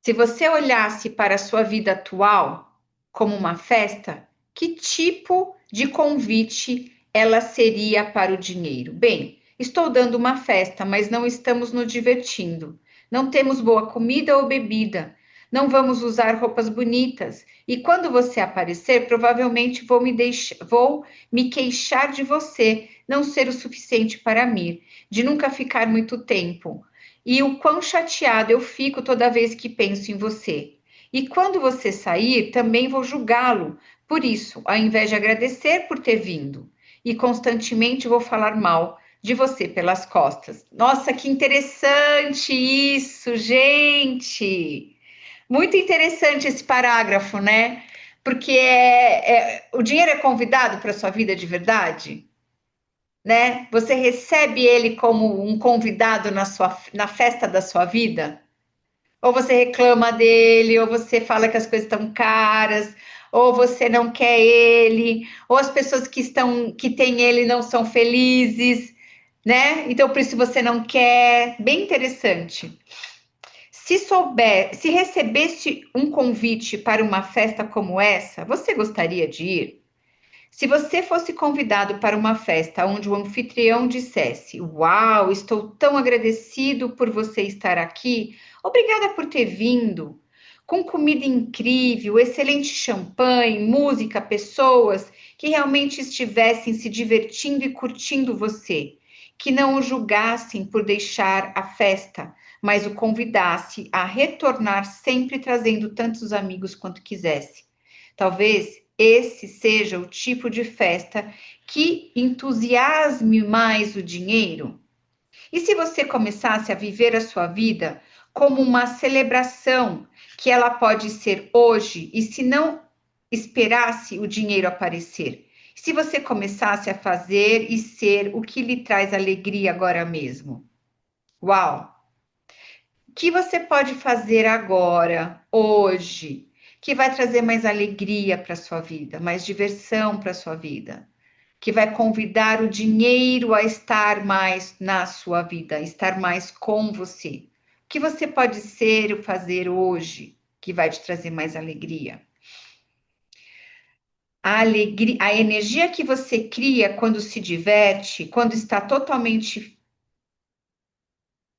Se você olhasse para a sua vida atual como uma festa, que tipo de convite ela seria para o dinheiro? Bem, estou dando uma festa, mas não estamos nos divertindo. Não temos boa comida ou bebida. Não vamos usar roupas bonitas. E quando você aparecer, provavelmente vou me queixar de você não ser o suficiente para mim, de nunca ficar muito tempo. E o quão chateado eu fico toda vez que penso em você. E quando você sair, também vou julgá-lo. Por isso, ao invés de agradecer por ter vindo, e constantemente vou falar mal de você pelas costas. Nossa, que interessante isso, gente! Muito interessante esse parágrafo, né? Porque o dinheiro é convidado para sua vida de verdade? Né? Você recebe ele como um convidado na festa da sua vida? Ou você reclama dele, ou você fala que as coisas estão caras, ou você não quer ele, ou as pessoas que têm ele não são felizes, né? Então por isso você não quer. Bem interessante. Se recebesse um convite para uma festa como essa, você gostaria de ir? Se você fosse convidado para uma festa onde o anfitrião dissesse: Uau, estou tão agradecido por você estar aqui, obrigada por ter vindo, com comida incrível, excelente champanhe, música, pessoas que realmente estivessem se divertindo e curtindo você, que não o julgassem por deixar a festa, mas o convidasse a retornar sempre trazendo tantos amigos quanto quisesse. Talvez esse seja o tipo de festa que entusiasme mais o dinheiro. E se você começasse a viver a sua vida como uma celebração, que ela pode ser hoje, e se não esperasse o dinheiro aparecer? Se você começasse a fazer e ser o que lhe traz alegria agora mesmo? Uau! O que você pode fazer agora, hoje, que vai trazer mais alegria para sua vida, mais diversão para sua vida, que vai convidar o dinheiro a estar mais na sua vida, a estar mais com você? O que você pode ser ou fazer hoje que vai te trazer mais alegria? A alegria, a energia que você cria quando se diverte, quando está totalmente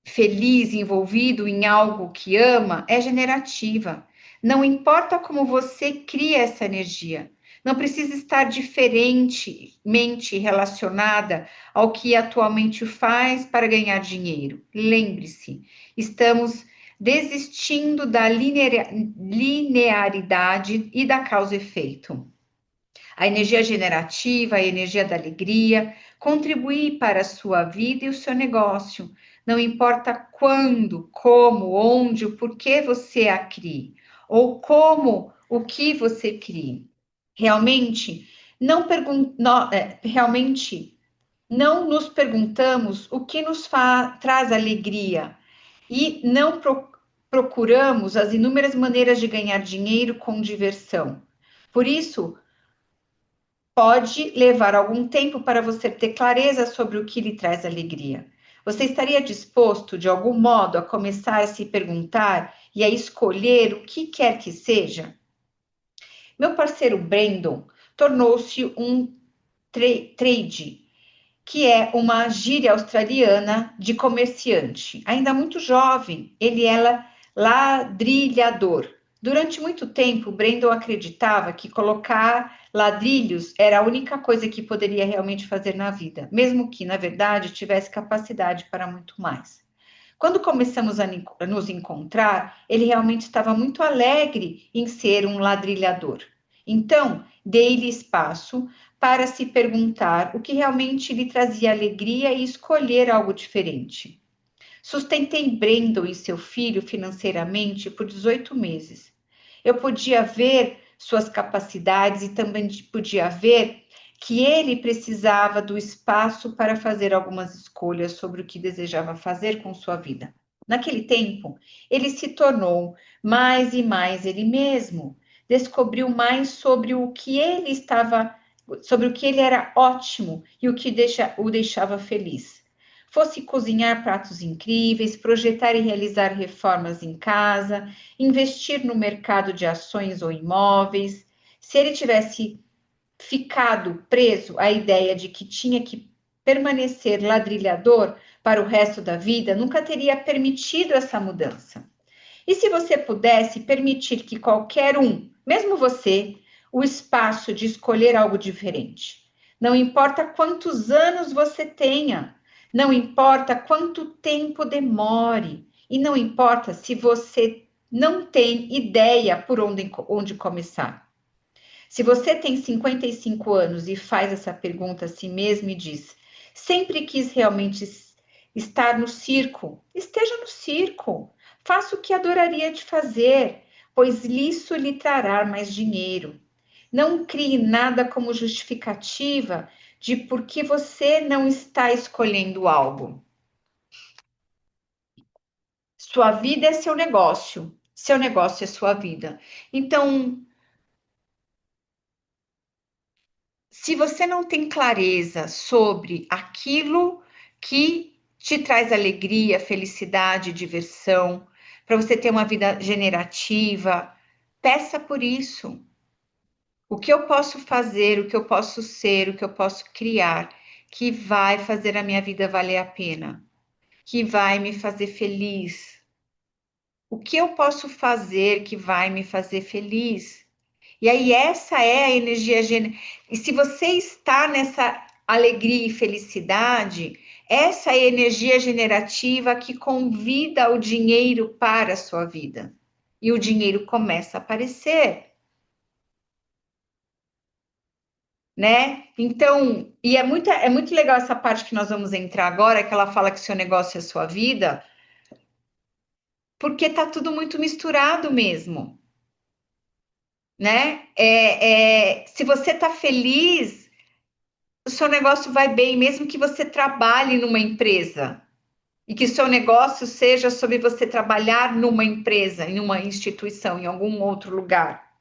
feliz, envolvido em algo que ama, é generativa. Não importa como você cria essa energia, não precisa estar diferentemente relacionada ao que atualmente faz para ganhar dinheiro. Lembre-se, estamos desistindo da linearidade e da causa e efeito. A energia generativa, a energia da alegria, contribui para a sua vida e o seu negócio. Não importa quando, como, onde, o porquê você a crie, ou como, o que você crie. Realmente, realmente não nos perguntamos o que nos traz alegria e não procuramos as inúmeras maneiras de ganhar dinheiro com diversão. Por isso, pode levar algum tempo para você ter clareza sobre o que lhe traz alegria. Você estaria disposto, de algum modo, a começar a se perguntar e a escolher o que quer que seja? Meu parceiro Brandon tornou-se um trade, que é uma gíria australiana de comerciante. Ainda muito jovem, ele era ladrilhador. Durante muito tempo, Brandon acreditava que colocar ladrilhos era a única coisa que poderia realmente fazer na vida, mesmo que, na verdade, tivesse capacidade para muito mais. Quando começamos a nos encontrar, ele realmente estava muito alegre em ser um ladrilhador. Então, dei-lhe espaço para se perguntar o que realmente lhe trazia alegria e escolher algo diferente. Sustentei Brandon e seu filho financeiramente por 18 meses. Eu podia ver suas capacidades e também podia ver que ele precisava do espaço para fazer algumas escolhas sobre o que desejava fazer com sua vida. Naquele tempo, ele se tornou mais e mais ele mesmo, descobriu mais sobre o que ele estava, sobre o que ele era ótimo e o que o deixava feliz. Fosse cozinhar pratos incríveis, projetar e realizar reformas em casa, investir no mercado de ações ou imóveis. Se ele tivesse ficado preso à ideia de que tinha que permanecer ladrilhador para o resto da vida, nunca teria permitido essa mudança. E se você pudesse permitir que qualquer um, mesmo você, o espaço de escolher algo diferente? Não importa quantos anos você tenha, não importa quanto tempo demore, e não importa se você não tem ideia por onde começar. Se você tem 55 anos e faz essa pergunta a si mesmo e diz: sempre quis realmente estar no circo, esteja no circo. Faça o que adoraria de fazer, pois isso lhe trará mais dinheiro. Não crie nada como justificativa de por que você não está escolhendo algo. Sua vida é seu negócio é sua vida. Então, se você não tem clareza sobre aquilo que te traz alegria, felicidade, diversão, para você ter uma vida generativa, peça por isso. O que eu posso fazer, o que eu posso ser, o que eu posso criar, que vai fazer a minha vida valer a pena, que vai me fazer feliz. O que eu posso fazer que vai me fazer feliz? E aí, essa é a energia. E se você está nessa alegria e felicidade, essa é a energia generativa que convida o dinheiro para a sua vida. E o dinheiro começa a aparecer, né? Então, e é muito legal essa parte que nós vamos entrar agora, que ela fala que seu negócio é sua vida, porque tá tudo muito misturado mesmo, né? Se você tá feliz, o seu negócio vai bem, mesmo que você trabalhe numa empresa e que o seu negócio seja sobre você trabalhar numa empresa, em uma instituição, em algum outro lugar.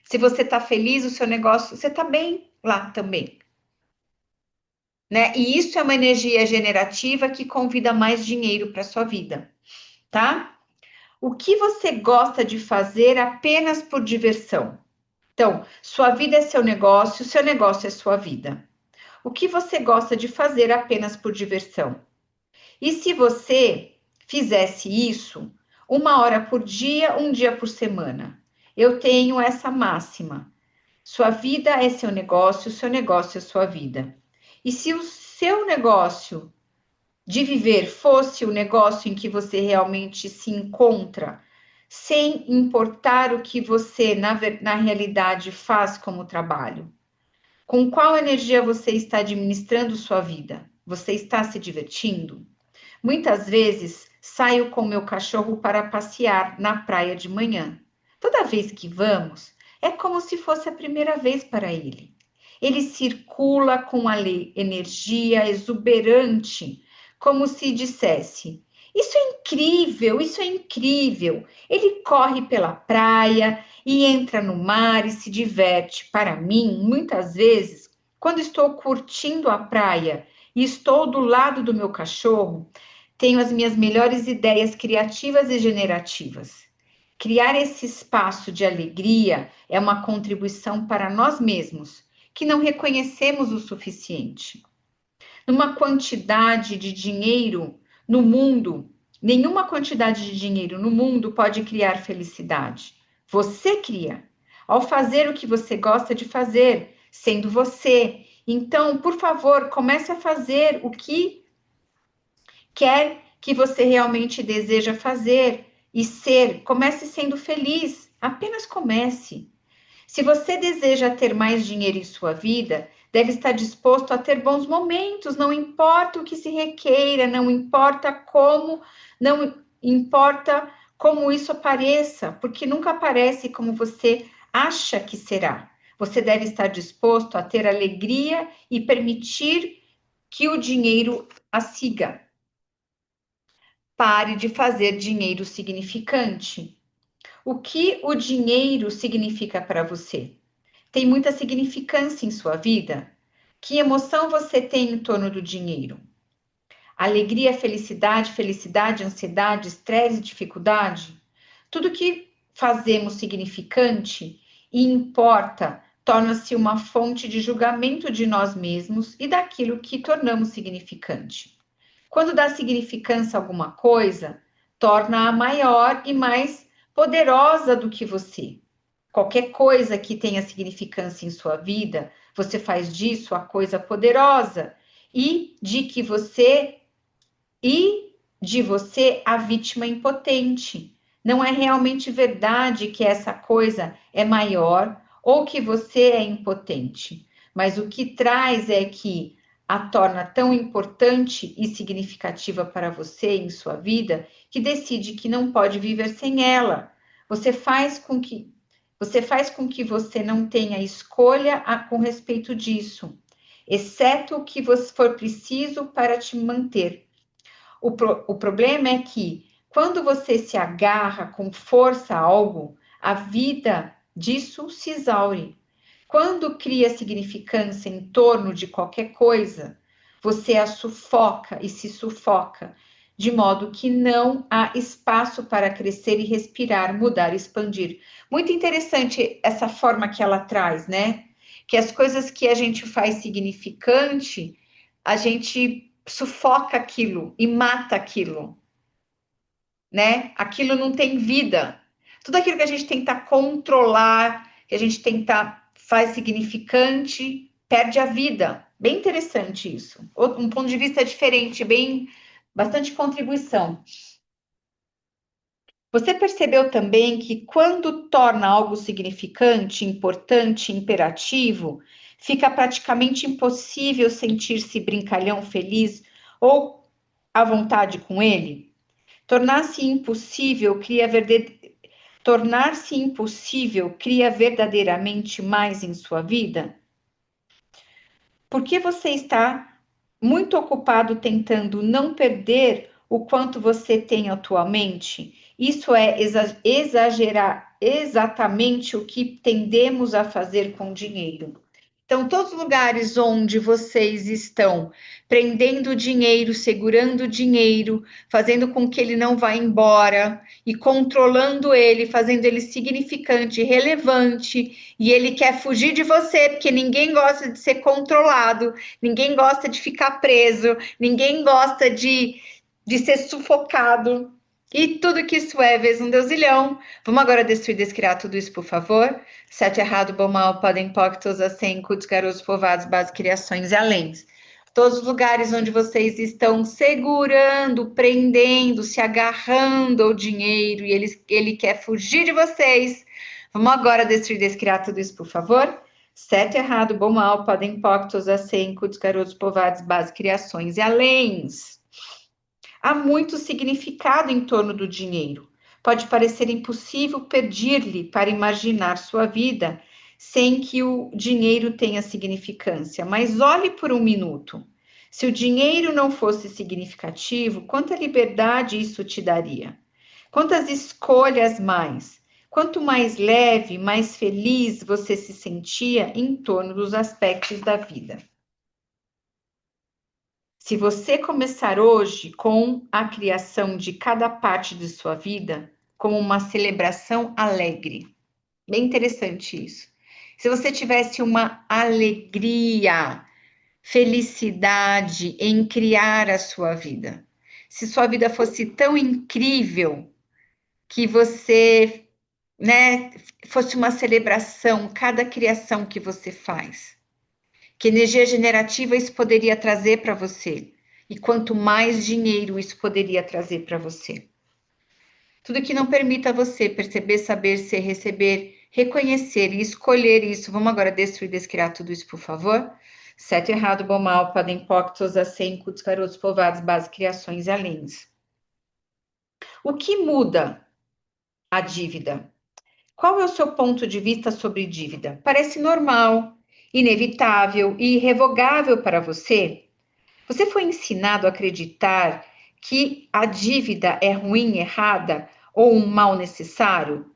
Se você está feliz, o seu negócio, você está bem lá também, né? E isso é uma energia generativa que convida mais dinheiro para sua vida, tá? O que você gosta de fazer apenas por diversão? Então, sua vida é seu negócio é sua vida. O que você gosta de fazer apenas por diversão? E se você fizesse isso 1 hora por dia, 1 dia por semana? Eu tenho essa máxima. Sua vida é seu negócio é sua vida. E se o seu negócio de viver fosse o negócio em que você realmente se encontra, sem importar o que você, na realidade, faz como trabalho? Com qual energia você está administrando sua vida? Você está se divertindo? Muitas vezes saio com meu cachorro para passear na praia de manhã. Toda vez que vamos, é como se fosse a primeira vez para ele. Ele circula com a energia exuberante, como se dissesse: Isso é incrível, isso é incrível. Ele corre pela praia e entra no mar e se diverte. Para mim, muitas vezes, quando estou curtindo a praia e estou do lado do meu cachorro, tenho as minhas melhores ideias criativas e generativas. Criar esse espaço de alegria é uma contribuição para nós mesmos, que não reconhecemos o suficiente. Numa quantidade de dinheiro no mundo, nenhuma quantidade de dinheiro no mundo pode criar felicidade. Você cria. Ao fazer o que você gosta de fazer, sendo você. Então, por favor, comece a fazer o que quer que você realmente deseja fazer e ser. Comece sendo feliz. Apenas comece. Se você deseja ter mais dinheiro em sua vida, deve estar disposto a ter bons momentos, não importa o que se requeira, não importa como isso apareça, porque nunca aparece como você acha que será. Você deve estar disposto a ter alegria e permitir que o dinheiro a siga. Pare de fazer dinheiro significante. O que o dinheiro significa para você? Tem muita significância em sua vida? Que emoção você tem em torno do dinheiro? Alegria, felicidade, ansiedade, estresse, dificuldade? Tudo que fazemos significante e importa torna-se uma fonte de julgamento de nós mesmos e daquilo que tornamos significante. Quando dá significância a alguma coisa, torna-a maior e mais poderosa do que você. Qualquer coisa que tenha significância em sua vida, você faz disso a coisa poderosa e de você a vítima impotente. Não é realmente verdade que essa coisa é maior ou que você é impotente, mas o que traz é que a torna tão importante e significativa para você em sua vida que decide que não pode viver sem ela. Você faz com que você não tenha escolha com respeito disso, exceto o que for preciso para te manter. O problema é que, quando você se agarra com força a algo, a vida disso se exaure. Quando cria significância em torno de qualquer coisa, você a sufoca e se sufoca, de modo que não há espaço para crescer e respirar, mudar, expandir. Muito interessante essa forma que ela traz, né? Que as coisas que a gente faz significante, a gente sufoca aquilo e mata aquilo, né? Aquilo não tem vida. Tudo aquilo que a gente tenta controlar, que a gente tenta faz significante, perde a vida. Bem interessante isso. Um ponto de vista diferente, bastante contribuição. Você percebeu também que quando torna algo significante, importante, imperativo, fica praticamente impossível sentir-se brincalhão feliz ou à vontade com ele? Tornar-se impossível cria verdadeiramente mais em sua vida? Por que você está muito ocupado tentando não perder o quanto você tem atualmente? Isso é exagerar exatamente o que tendemos a fazer com dinheiro. Então, todos os lugares onde vocês estão prendendo dinheiro, segurando dinheiro, fazendo com que ele não vá embora e controlando ele, fazendo ele significante, relevante, e ele quer fugir de você, porque ninguém gosta de ser controlado, ninguém gosta de ficar preso, ninguém gosta de ser sufocado. E tudo que isso é, vezes um deusilhão. Vamos agora destruir, descriar tudo isso, por favor? Certo, errado, bom, mal, podem, poctos, assim, cultos, garotos, povoados, bases, criações e além. Todos os lugares onde vocês estão segurando, prendendo, se agarrando ao dinheiro e ele quer fugir de vocês. Vamos agora destruir, descriar tudo isso, por favor? Certo, errado, bom, mal, podem, poctos, assim, cultos, garotos, povoados, bases, criações e além. Há muito significado em torno do dinheiro. Pode parecer impossível pedir-lhe para imaginar sua vida sem que o dinheiro tenha significância, mas olhe por um minuto. Se o dinheiro não fosse significativo, quanta liberdade isso te daria? Quantas escolhas mais? Quanto mais leve, mais feliz você se sentia em torno dos aspectos da vida. Se você começar hoje com a criação de cada parte de sua vida como uma celebração alegre, bem interessante isso. Se você tivesse uma alegria, felicidade em criar a sua vida, se sua vida fosse tão incrível que você, fosse uma celebração cada criação que você faz. Que energia generativa isso poderia trazer para você? E quanto mais dinheiro isso poderia trazer para você? Tudo que não permita você perceber, saber, ser, receber, reconhecer e escolher isso. Vamos agora destruir, descriar tudo isso, por favor? Certo, errado, bom, mal, podem, poctos, assim, cultos, garotos, povoados, bases, criações e alens. O que muda a dívida? Qual é o seu ponto de vista sobre dívida? Parece normal, inevitável e irrevogável para você? Você foi ensinado a acreditar que a dívida é ruim, errada ou um mal necessário?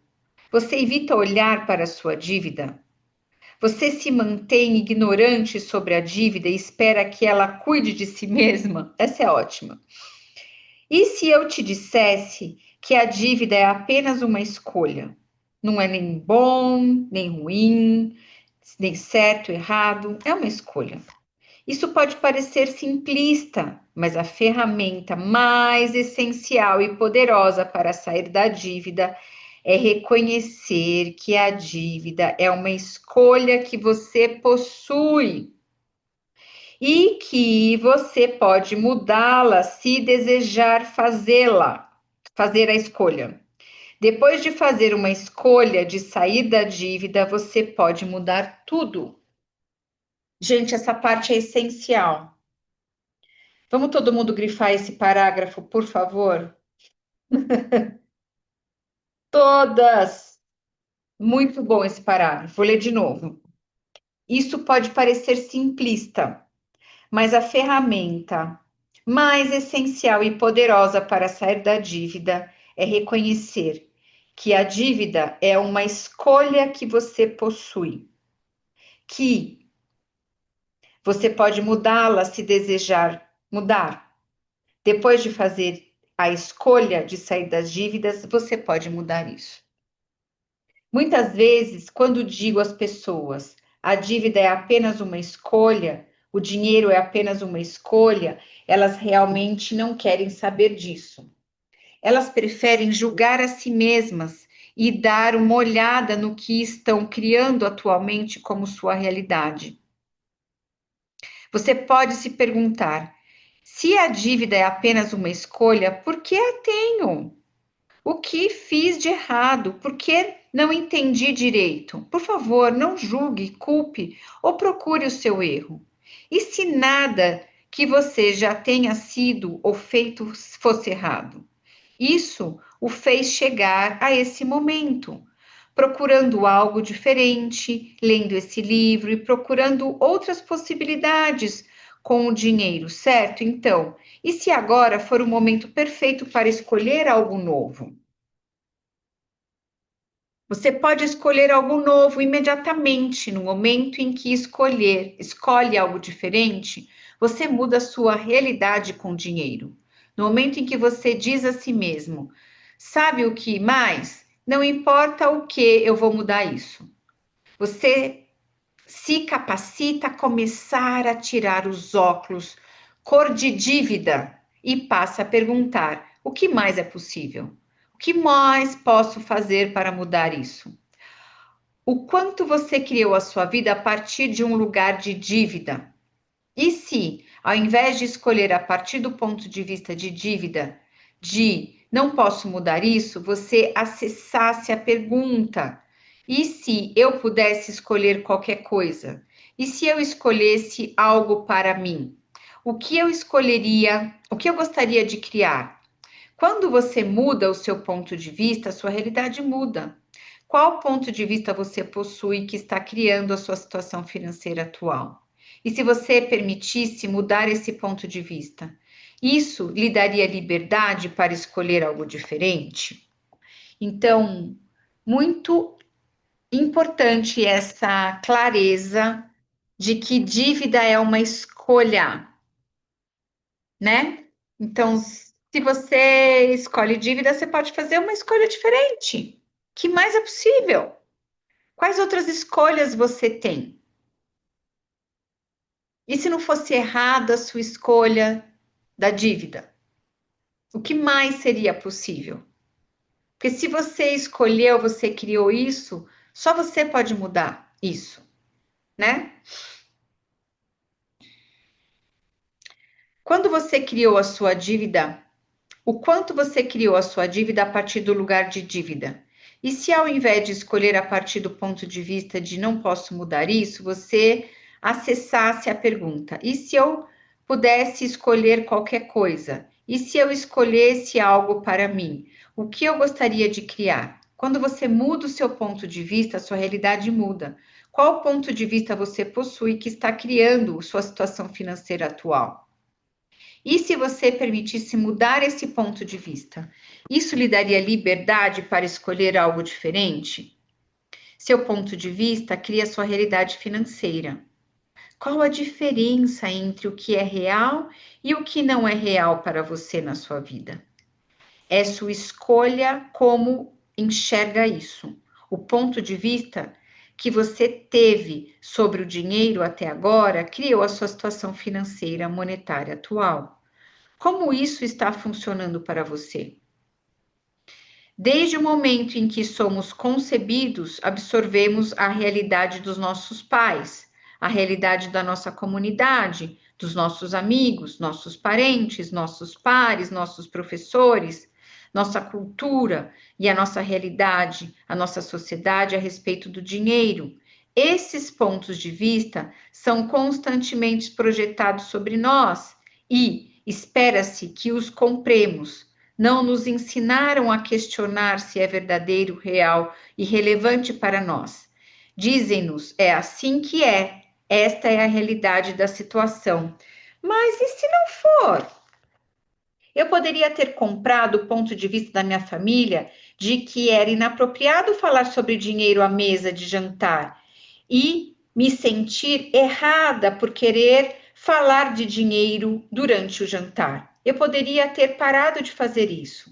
Você evita olhar para a sua dívida? Você se mantém ignorante sobre a dívida e espera que ela cuide de si mesma? Essa é ótima. E se eu te dissesse que a dívida é apenas uma escolha? Não é nem bom, nem ruim, nem certo, errado, é uma escolha. Isso pode parecer simplista, mas a ferramenta mais essencial e poderosa para sair da dívida é reconhecer que a dívida é uma escolha que você possui e que você pode mudá-la se desejar fazê-la, fazer a escolha. Depois de fazer uma escolha de sair da dívida, você pode mudar tudo. Gente, essa parte é essencial. Vamos todo mundo grifar esse parágrafo, por favor? Todas! Muito bom esse parágrafo. Vou ler de novo. Isso pode parecer simplista, mas a ferramenta mais essencial e poderosa para sair da dívida é reconhecer que a dívida é uma escolha que você possui, que você pode mudá-la se desejar mudar. Depois de fazer a escolha de sair das dívidas, você pode mudar isso. Muitas vezes, quando digo às pessoas, a dívida é apenas uma escolha, o dinheiro é apenas uma escolha, elas realmente não querem saber disso. Elas preferem julgar a si mesmas e dar uma olhada no que estão criando atualmente como sua realidade. Você pode se perguntar: se a dívida é apenas uma escolha, por que a tenho? O que fiz de errado? Por que não entendi direito? Por favor, não julgue, culpe ou procure o seu erro. E se nada que você já tenha sido ou feito fosse errado? Isso o fez chegar a esse momento. procurando algo diferente, lendo esse livro e procurando outras possibilidades com o dinheiro, certo? Então, e se agora for o momento perfeito para escolher algo novo? Você pode escolher algo novo imediatamente, no momento em que escolhe algo diferente, você muda a sua realidade com dinheiro. No momento em que você diz a si mesmo, sabe o que mais? Não importa o que, eu vou mudar isso. Você se capacita a começar a tirar os óculos cor de dívida e passa a perguntar: o que mais é possível? O que mais posso fazer para mudar isso? O quanto você criou a sua vida a partir de um lugar de dívida? E se, ao invés de escolher a partir do ponto de vista de dívida, de não posso mudar isso, você acessasse a pergunta: e se eu pudesse escolher qualquer coisa? E se eu escolhesse algo para mim? O que eu escolheria? O que eu gostaria de criar? Quando você muda o seu ponto de vista, a sua realidade muda. Qual ponto de vista você possui que está criando a sua situação financeira atual? E se você permitisse mudar esse ponto de vista, isso lhe daria liberdade para escolher algo diferente? Então, muito importante essa clareza de que dívida é uma escolha, né? Então, se você escolhe dívida, você pode fazer uma escolha diferente. Que mais é possível? Quais outras escolhas você tem? E se não fosse errada a sua escolha da dívida? O que mais seria possível? Porque se você escolheu, você criou isso, só você pode mudar isso, né? Quando você criou a sua dívida, o quanto você criou a sua dívida a partir do lugar de dívida? E se ao invés de escolher a partir do ponto de vista de não posso mudar isso, você acessasse a pergunta: e se eu pudesse escolher qualquer coisa? E se eu escolhesse algo para mim? O que eu gostaria de criar? Quando você muda o seu ponto de vista, a sua realidade muda. Qual ponto de vista você possui que está criando sua situação financeira atual? E se você permitisse mudar esse ponto de vista? Isso lhe daria liberdade para escolher algo diferente? Seu ponto de vista cria sua realidade financeira. Qual a diferença entre o que é real e o que não é real para você na sua vida? É sua escolha como enxerga isso. O ponto de vista que você teve sobre o dinheiro até agora criou a sua situação financeira monetária atual. Como isso está funcionando para você? Desde o momento em que somos concebidos, absorvemos a realidade dos nossos pais, a realidade da nossa comunidade, dos nossos amigos, nossos parentes, nossos pares, nossos professores, nossa cultura e a nossa realidade, a nossa sociedade a respeito do dinheiro. Esses pontos de vista são constantemente projetados sobre nós e espera-se que os compremos. Não nos ensinaram a questionar se é verdadeiro, real e relevante para nós. Dizem-nos, é assim que é, esta é a realidade da situação. Mas e se não for? Eu poderia ter comprado o ponto de vista da minha família de que era inapropriado falar sobre dinheiro à mesa de jantar e me sentir errada por querer falar de dinheiro durante o jantar. Eu poderia ter parado de fazer isso,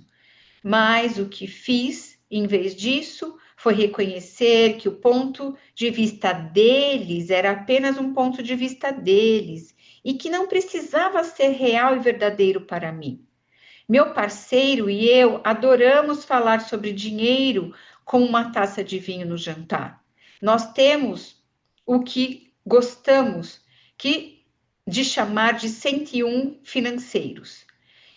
mas o que fiz, em vez disso, foi reconhecer que o ponto de vista deles era apenas um ponto de vista deles e que não precisava ser real e verdadeiro para mim. Meu parceiro e eu adoramos falar sobre dinheiro com uma taça de vinho no jantar. Nós temos o que gostamos de chamar de 101 financeiros.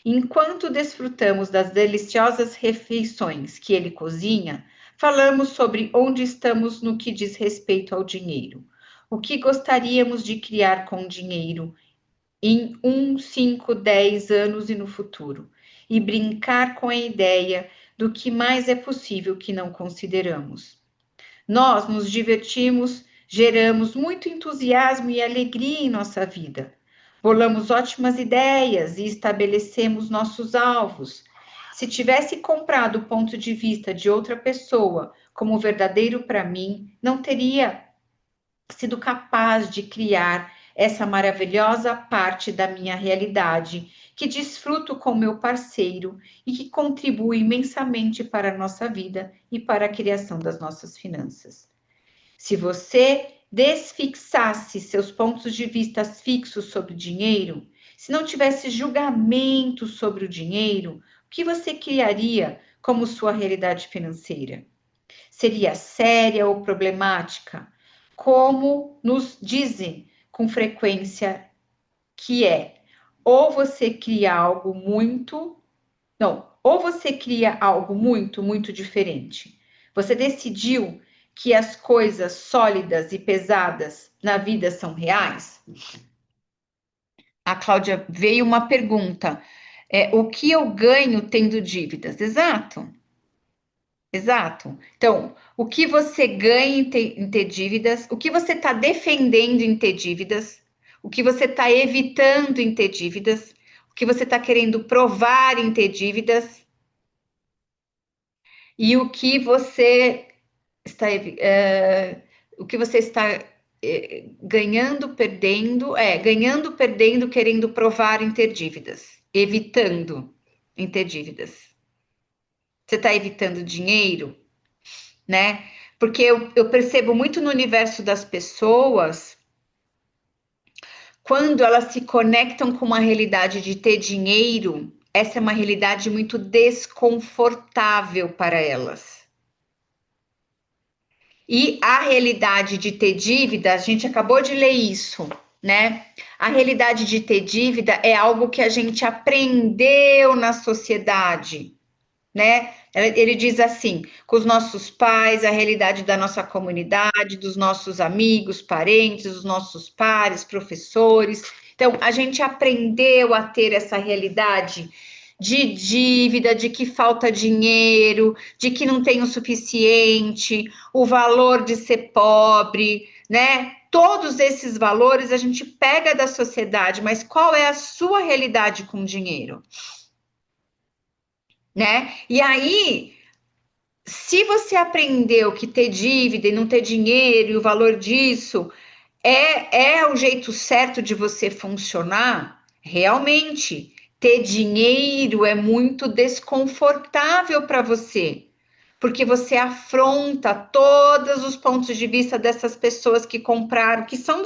Enquanto desfrutamos das deliciosas refeições que ele cozinha, falamos sobre onde estamos no que diz respeito ao dinheiro. O que gostaríamos de criar com o dinheiro em 1, 5, 10 anos e no futuro, e brincar com a ideia do que mais é possível que não consideramos. Nós nos divertimos, geramos muito entusiasmo e alegria em nossa vida. Bolamos ótimas ideias e estabelecemos nossos alvos. Se tivesse comprado o ponto de vista de outra pessoa como verdadeiro para mim, não teria sido capaz de criar essa maravilhosa parte da minha realidade, que desfruto com meu parceiro e que contribui imensamente para a nossa vida e para a criação das nossas finanças. Se você desfixasse seus pontos de vista fixos sobre o dinheiro, se não tivesse julgamento sobre o dinheiro, o que você criaria como sua realidade financeira? Seria séria ou problemática? Como nos dizem com frequência que é, ou você cria algo muito, não, ou você cria algo muito, muito diferente. Você decidiu que as coisas sólidas e pesadas na vida são reais? A Cláudia veio uma pergunta. O que eu ganho tendo dívidas? Exato. Exato. Então, o que você ganha em ter dívidas, o que você está defendendo em ter dívidas, o que você está evitando em ter dívidas, o que você está querendo provar em ter dívidas, e o que você está, o que você está ganhando, perdendo, querendo provar em ter dívidas, evitando em ter dívidas. Você está evitando dinheiro? Né? Porque eu percebo muito no universo das pessoas, quando elas se conectam com uma realidade de ter dinheiro, essa é uma realidade muito desconfortável para elas. E a realidade de ter dívida, a gente acabou de ler isso, né? A realidade de ter dívida é algo que a gente aprendeu na sociedade, né? Ele diz assim, com os nossos pais, a realidade da nossa comunidade, dos nossos amigos, parentes, dos nossos pares, professores. Então, a gente aprendeu a ter essa realidade de dívida, de que falta dinheiro, de que não tem o suficiente, o valor de ser pobre, né? Todos esses valores a gente pega da sociedade, mas qual é a sua realidade com o dinheiro? Né? E aí, se você aprendeu que ter dívida e não ter dinheiro e o valor disso é o jeito certo de você funcionar, realmente ter dinheiro é muito desconfortável para você, porque você afronta todos os pontos de vista dessas pessoas que compraram, que são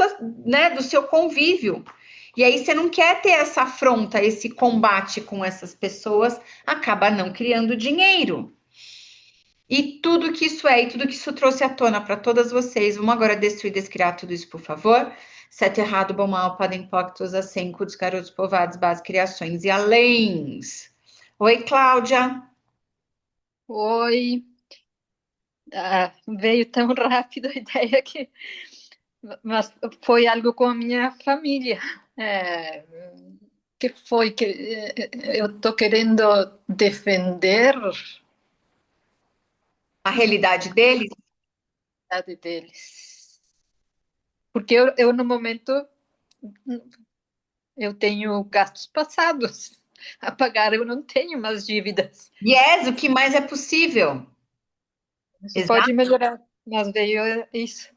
né, do seu convívio. E aí você não quer ter essa afronta, esse combate com essas pessoas, acaba não criando dinheiro. E tudo que isso é, e tudo que isso trouxe à tona para todas vocês, vamos agora destruir, descriar tudo isso, por favor? Certo, errado, bom, mal, podem, impactos, acentos, garotos, povados, bases, criações e aléns. Oi, Cláudia. Oi, veio tão rápido a ideia que, mas foi algo com a minha família. Que foi que eu estou querendo defender A realidade deles? a realidade deles. Porque eu, no momento, eu tenho gastos passados a pagar, eu não tenho mais dívidas. Yes, o que mais é possível. Isso Exato. pode melhorar, mas veio isso.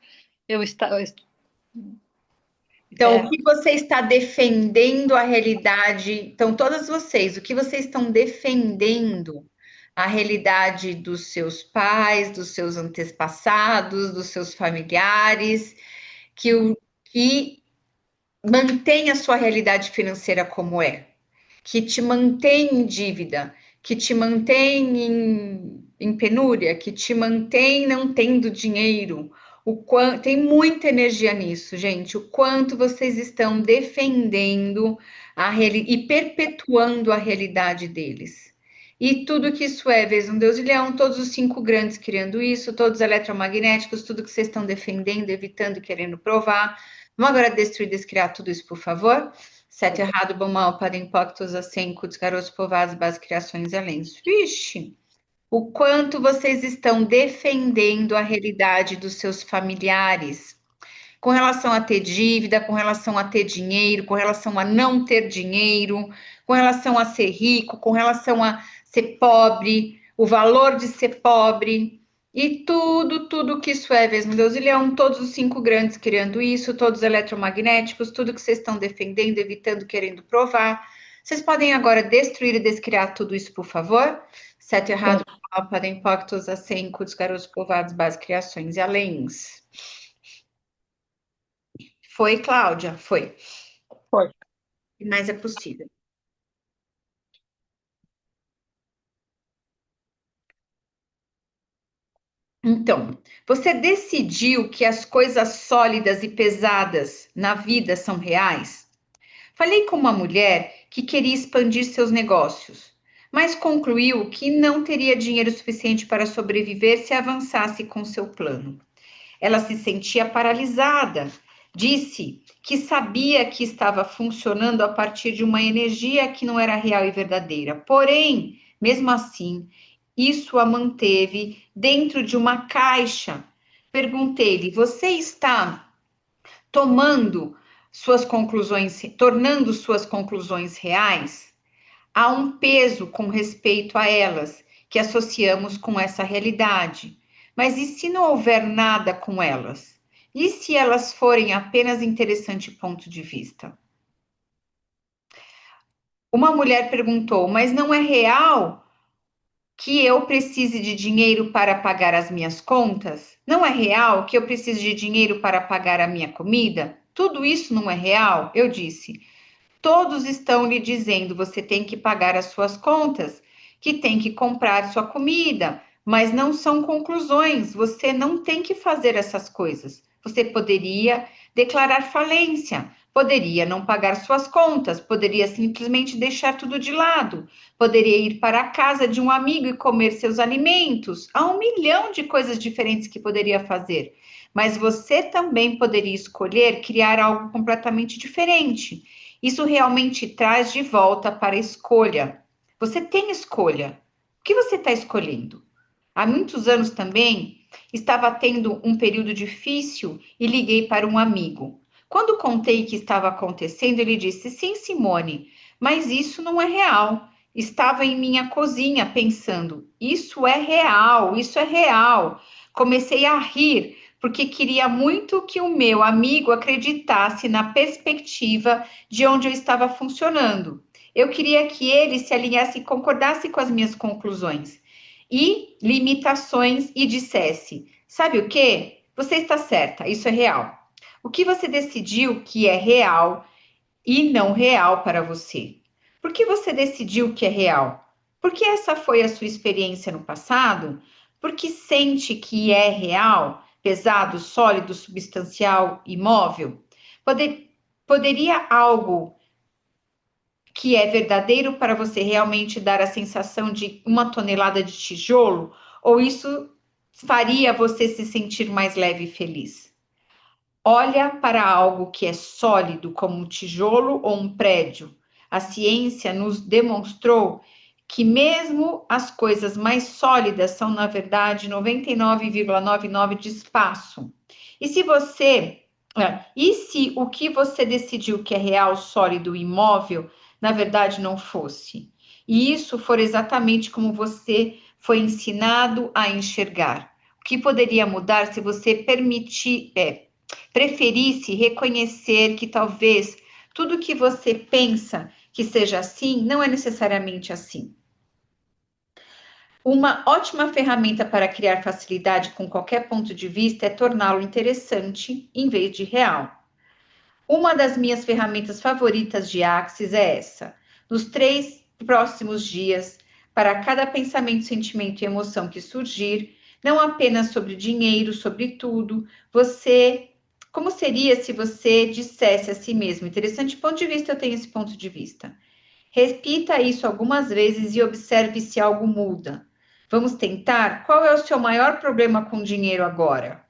Eu estava. Então, o que você está defendendo a realidade? Então, todas vocês, o que vocês estão defendendo a realidade dos seus pais, dos seus antepassados, dos seus familiares, que mantém a sua realidade financeira como é, que te mantém em dívida, que te mantém em penúria, que te mantém não tendo dinheiro. Tem muita energia nisso, gente. O quanto vocês estão defendendo e perpetuando a realidade deles. E tudo que isso é, vezes um Deus e Leão, todos os cinco grandes criando isso, todos eletromagnéticos, tudo que vocês estão defendendo, evitando, querendo provar. Vamos agora destruir, descriar tudo isso, por favor? Certo, errado, bom, mal, para impactos, acentos, garotos, povados, bases, criações e além. Vixe, O quanto vocês estão defendendo a realidade dos seus familiares, com relação a ter dívida, com relação a ter dinheiro, com relação a não ter dinheiro, com relação a ser rico, com relação a ser pobre, o valor de ser pobre. E tudo que isso é, mesmo Deus e Leão, todos os cinco grandes criando isso, todos eletromagnéticos, tudo que vocês estão defendendo, evitando, querendo provar. Vocês podem agora destruir e descriar tudo isso, por favor? Certo, errado, mal, podem impactos, acenco, garotos povoados, base, criações e aléns. Foi, Cláudia? Foi. Foi. Mas é possível. Então, você decidiu que as coisas sólidas e pesadas na vida são reais? Falei com uma mulher que queria expandir seus negócios, mas concluiu que não teria dinheiro suficiente para sobreviver se avançasse com seu plano. Ela se sentia paralisada. Disse que sabia que estava funcionando a partir de uma energia que não era real e verdadeira. Porém, mesmo assim, isso a manteve dentro de uma caixa. Perguntei-lhe: você está tomando suas conclusões, tornando suas conclusões reais? Há um peso com respeito a elas que associamos com essa realidade. Mas e se não houver nada com elas? E se elas forem apenas interessante ponto de vista? Uma mulher perguntou: mas não é real que eu precise de dinheiro para pagar as minhas contas? Não é real que eu precise de dinheiro para pagar a minha comida? Tudo isso não é real? Eu disse: todos estão lhe dizendo você tem que pagar as suas contas, que tem que comprar sua comida, mas não são conclusões. Você não tem que fazer essas coisas. Você poderia declarar falência, poderia não pagar suas contas, poderia simplesmente deixar tudo de lado, poderia ir para a casa de um amigo e comer seus alimentos. Há 1 milhão de coisas diferentes que poderia fazer, mas você também poderia escolher criar algo completamente diferente. Isso realmente traz de volta para a escolha. Você tem escolha. O que você está escolhendo? Há muitos anos também estava tendo um período difícil e liguei para um amigo. Quando contei que estava acontecendo, ele disse: sim, Simone, mas isso não é real. Estava em minha cozinha pensando: isso é real, isso é real. Comecei a rir porque queria muito que o meu amigo acreditasse na perspectiva de onde eu estava funcionando. Eu queria que ele se alinhasse e concordasse com as minhas conclusões e limitações e dissesse: sabe o que? Você está certa, isso é real. O que você decidiu que é real e não real para você? Por que você decidiu que é real? Porque essa foi a sua experiência no passado? Porque sente que é real, pesado, sólido, substancial, imóvel? Poderia algo que é verdadeiro para você realmente dar a sensação de 1 tonelada de tijolo? Ou isso faria você se sentir mais leve e feliz? Olha para algo que é sólido, como um tijolo ou um prédio. A ciência nos demonstrou que mesmo as coisas mais sólidas são, na verdade, 99,99 de espaço. E se o que você decidiu que é real, sólido, imóvel, na verdade não fosse? E isso for exatamente como você foi ensinado a enxergar. O que poderia mudar se você preferisse reconhecer que talvez tudo que você pensa que seja assim não é necessariamente assim? Uma ótima ferramenta para criar facilidade com qualquer ponto de vista é torná-lo interessante em vez de real. Uma das minhas ferramentas favoritas de Axis é essa. Nos 3 próximos dias, para cada pensamento, sentimento e emoção que surgir, não apenas sobre dinheiro, sobre tudo, como seria se você dissesse a si mesmo: interessante ponto de vista, eu tenho esse ponto de vista. Repita isso algumas vezes e observe se algo muda. Vamos tentar? Qual é o seu maior problema com dinheiro agora?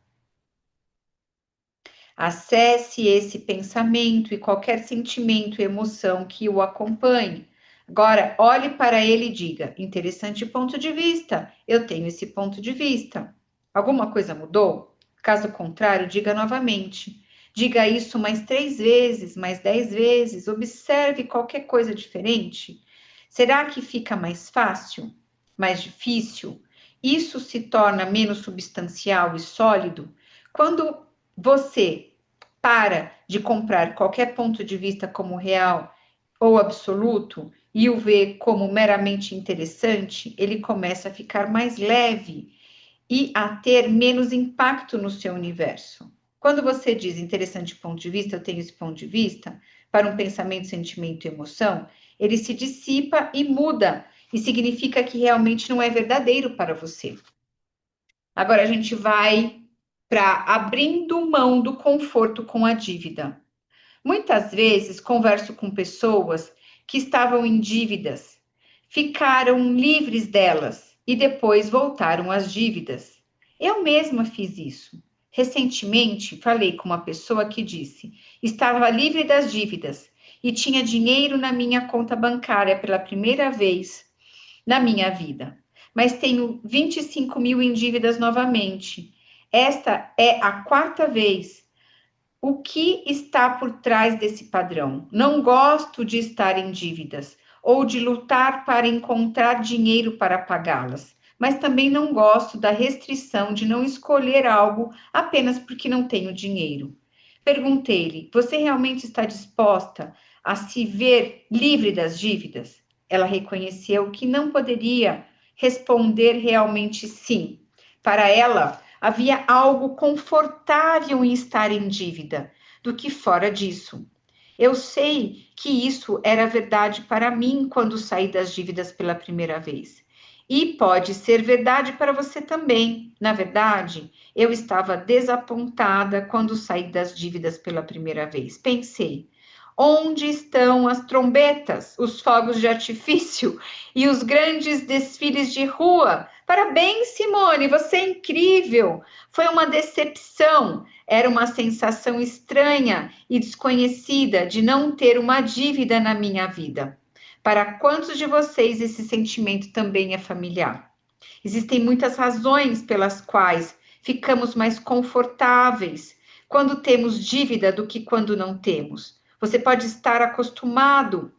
Acesse esse pensamento e qualquer sentimento e emoção que o acompanhe. Agora, olhe para ele e diga: interessante ponto de vista, eu tenho esse ponto de vista. Alguma coisa mudou? Caso contrário, diga novamente. Diga isso mais 3 vezes, mais 10 vezes. Observe qualquer coisa diferente. Será que fica mais fácil? Mais difícil? Isso se torna menos substancial e sólido? Quando você para de comprar qualquer ponto de vista como real ou absoluto e o vê como meramente interessante, ele começa a ficar mais leve e a ter menos impacto no seu universo. Quando você diz interessante ponto de vista, eu tenho esse ponto de vista, para um pensamento, sentimento e emoção, ele se dissipa e muda, e significa que realmente não é verdadeiro para você. Agora a gente vai para abrindo mão do conforto com a dívida. Muitas vezes converso com pessoas que estavam em dívidas, ficaram livres delas e depois voltaram às dívidas. Eu mesma fiz isso. Recentemente, falei com uma pessoa que disse: estava livre das dívidas e tinha dinheiro na minha conta bancária pela primeira vez na minha vida, mas tenho 25 mil em dívidas novamente. Esta é a quarta vez. O que está por trás desse padrão? Não gosto de estar em dívidas ou de lutar para encontrar dinheiro para pagá-las, mas também não gosto da restrição de não escolher algo apenas porque não tenho dinheiro. Perguntei-lhe: você realmente está disposta a se ver livre das dívidas? Ela reconheceu que não poderia responder realmente sim. Para ela, havia algo confortável em estar em dívida do que fora disso. Eu sei que isso era verdade para mim quando saí das dívidas pela primeira vez. E pode ser verdade para você também. Na verdade, eu estava desapontada quando saí das dívidas pela primeira vez. Pensei: onde estão as trombetas, os fogos de artifício e os grandes desfiles de rua? Parabéns, Simone, você é incrível! Foi uma decepção, era uma sensação estranha e desconhecida de não ter uma dívida na minha vida. Para quantos de vocês esse sentimento também é familiar? Existem muitas razões pelas quais ficamos mais confortáveis quando temos dívida do que quando não temos. Você pode estar acostumado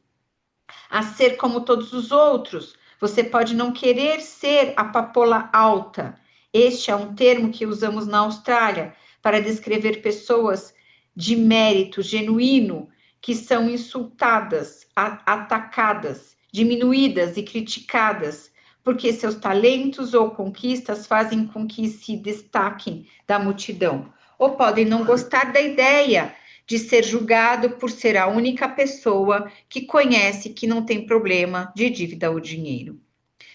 a ser como todos os outros. Você pode não querer ser a papoula alta. Este é um termo que usamos na Austrália para descrever pessoas de mérito genuíno que são insultadas, atacadas, diminuídas e criticadas porque seus talentos ou conquistas fazem com que se destaquem da multidão. Ou podem não gostar da ideia de ser julgado por ser a única pessoa que conhece que não tem problema de dívida ou dinheiro.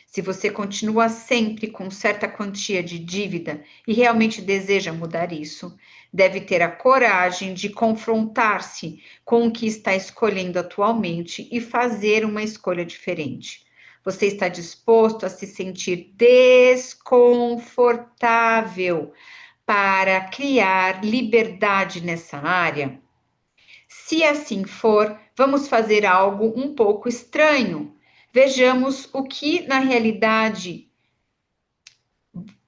Se você continua sempre com certa quantia de dívida e realmente deseja mudar isso, deve ter a coragem de confrontar-se com o que está escolhendo atualmente e fazer uma escolha diferente. Você está disposto a se sentir desconfortável para criar liberdade nessa área? Se assim for, vamos fazer algo um pouco estranho. Vejamos o que na realidade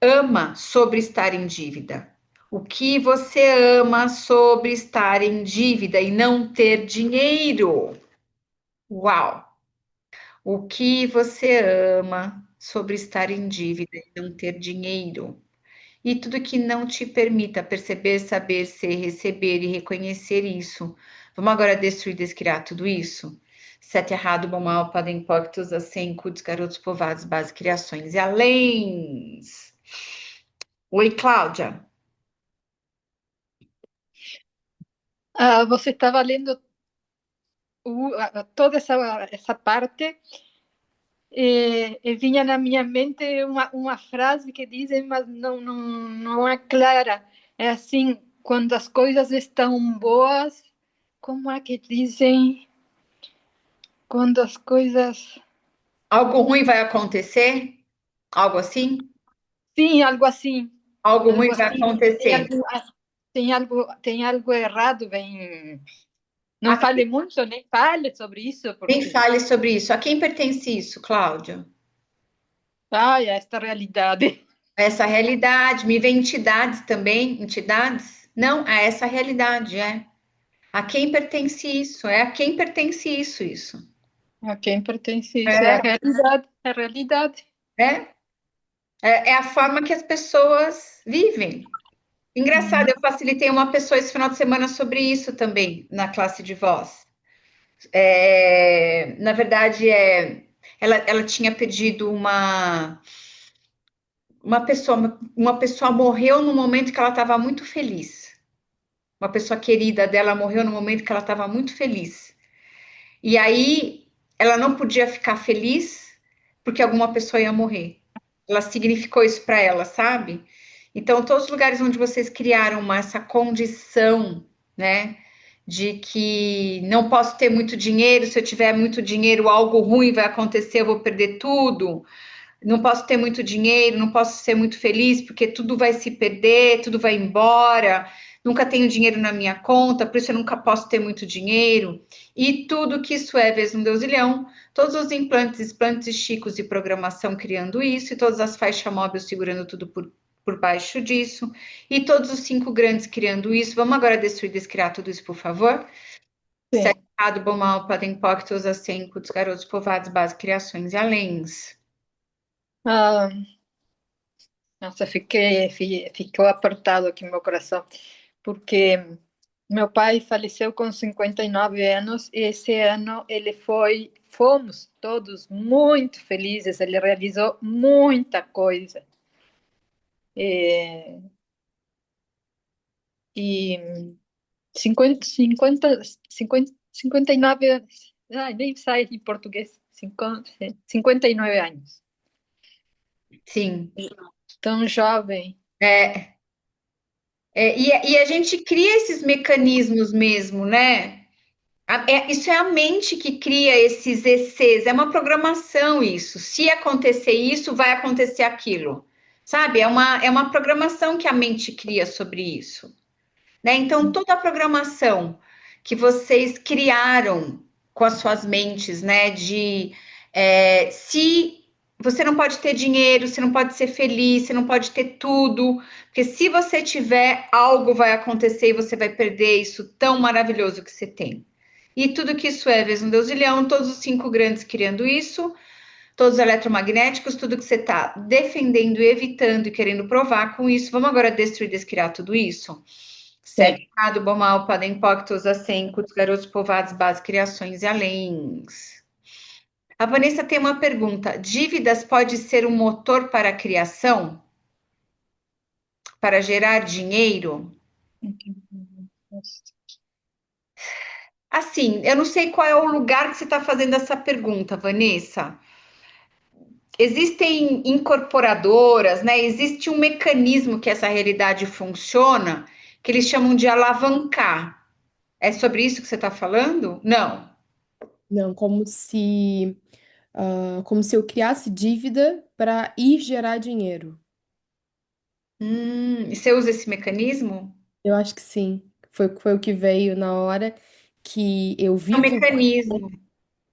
ama sobre estar em dívida. O que você ama sobre estar em dívida e não ter dinheiro? Uau! O que você ama sobre estar em dívida e não ter dinheiro? E tudo que não te permita perceber, saber, ser, receber e reconhecer isso. Vamos agora destruir, descriar tudo isso? Sete errado, bom, mal, podem, impactos, assim, cutos, garotos, povoados, base, criações e além. Oi, Cláudia. Você estava lendo toda essa parte e vinha na minha mente uma frase que dizem, mas não é clara. É assim, quando as coisas estão boas, como é que dizem? Quando as coisas... Algo ruim vai acontecer? Algo assim? Sim, algo assim. Algo Algo ruim vai assim. acontecer. Tem algo errado, bem... Não fale muito, nem fale sobre isso, Nem porque, fale sobre isso. A quem pertence isso, Cláudio? ai, esta realidade. Essa realidade. Me vem entidades também, entidades? Não, a essa realidade, é. A quem pertence isso? É a quem pertence isso, isso. A quem pertence isso? É a É, realidade, é a realidade. é, é a forma que as pessoas vivem. Engraçado, Uhum. eu facilitei uma pessoa esse final de semana sobre isso também, na classe de voz. Na verdade, ela tinha perdido uma pessoa morreu no momento que ela estava muito feliz. Uma pessoa querida dela morreu no momento que ela estava muito feliz. E aí ela não podia ficar feliz porque alguma pessoa ia morrer. Ela significou isso para ela, sabe? Então, todos os lugares onde vocês criaram essa condição, né, de que não posso ter muito dinheiro, se eu tiver muito dinheiro, algo ruim vai acontecer, eu vou perder tudo. Não posso ter muito dinheiro, não posso ser muito feliz, porque tudo vai se perder, tudo vai embora. Nunca tenho dinheiro na minha conta, por isso eu nunca posso ter muito dinheiro. E tudo que isso é, vezes um deusilhão, todos os implantes, explantes chicos de programação criando isso, e todas as faixas móveis segurando tudo por baixo disso, e todos os cinco grandes criando isso. Vamos agora destruir e descriar tudo isso, por favor? Sim. Cercado, bom, mal, podem, poctos, assenco, garotos, povoados, base, criações e aléns. Ah, nossa, ficou apertado aqui meu coração, porque meu pai faleceu com 59 anos e esse ano fomos todos muito felizes, ele realizou muita coisa. E, e 59 anos, ai, nem sai em português, 59 anos, Sim. tão jovem. É, e a gente cria esses mecanismos mesmo, né? Isso é a mente que cria esses ECs, é uma programação isso. Se acontecer isso, vai acontecer aquilo. Sabe? É uma programação que a mente cria sobre isso. Né? Então, toda a programação que vocês criaram com as suas mentes, né? Se você não pode ter dinheiro, você não pode ser feliz, você não pode ter tudo, porque se você tiver, algo vai acontecer e você vai perder isso tão maravilhoso que você tem. E tudo que isso é, vezes um deusilhão, todos os cinco grandes criando isso, todos os eletromagnéticos, tudo que você está defendendo, evitando e querendo provar com isso. Vamos agora destruir, descriar tudo isso? Sim. Cercado, bom, mal, podem, poctos, assentos, garotos, povoados, bases, criações e aléns. A Vanessa tem uma pergunta: dívidas pode ser um motor para a criação? Para gerar dinheiro? Assim, eu não sei qual é o lugar que você está fazendo essa pergunta, Vanessa. Existem incorporadoras, né? Existe um mecanismo que essa realidade funciona, que eles chamam de alavancar. É sobre isso que você está falando? Não. Não, como se eu criasse dívida para ir gerar dinheiro. E você usa esse mecanismo? Eu acho que sim. Foi o que veio na hora que eu É um vivo. mecanismo.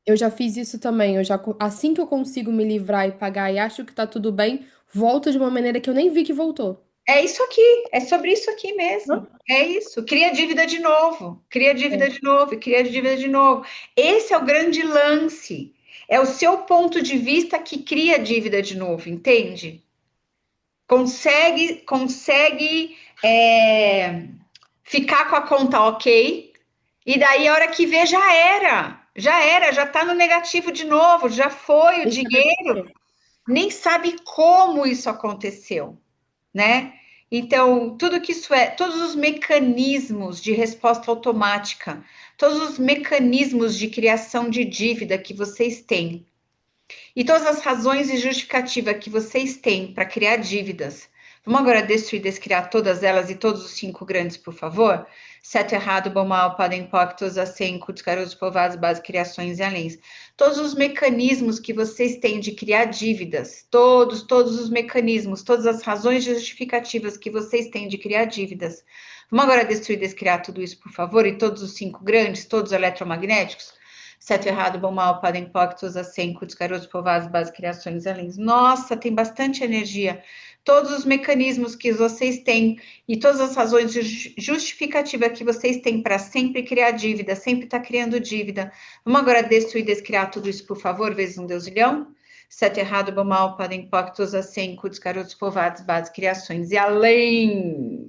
Eu já fiz isso também. Assim que eu consigo me livrar e pagar e acho que tá tudo bem, volta de uma maneira que eu nem vi que voltou. É isso aqui, é sobre isso aqui mesmo. Hã? É isso. Cria dívida de novo, cria dívida É. de novo, cria dívida de novo. Esse é o grande lance. É o seu ponto de vista que cria dívida de novo, entende? Consegue ficar com a conta ok, e daí a hora que vê já tá no negativo de novo, já foi o Deixa eu ver por dinheiro, quê. nem sabe como isso aconteceu, né? Então, tudo que isso é, todos os mecanismos de resposta automática, todos os mecanismos de criação de dívida que vocês têm, e todas as razões e justificativa que vocês têm para criar dívidas, Vamos agora destruir, descriar todas elas e todos os cinco grandes, por favor? Certo, errado, bom, mal, podem, pactos, assentos, caroços, povoados, bases, criações e além. Todos os mecanismos que vocês têm de criar dívidas, todos os mecanismos, todas as razões justificativas que vocês têm de criar dívidas. Vamos agora destruir, descriar tudo isso, por favor, e todos os cinco grandes, todos eletromagnéticos? Certo, errado, bom, mal, podem, pactos, assentos, caroços, povoados, bases, criações e além. Nossa, tem bastante energia. Todos os mecanismos que vocês têm e todas as razões justificativas que vocês têm para sempre criar dívida, sempre estar criando dívida. Vamos agora destruir e descriar tudo isso, por favor, vezes um deusilhão? Certo, errado, bom, mal, podem, pactos, assentos, caroços, povoados, bases, criações e além.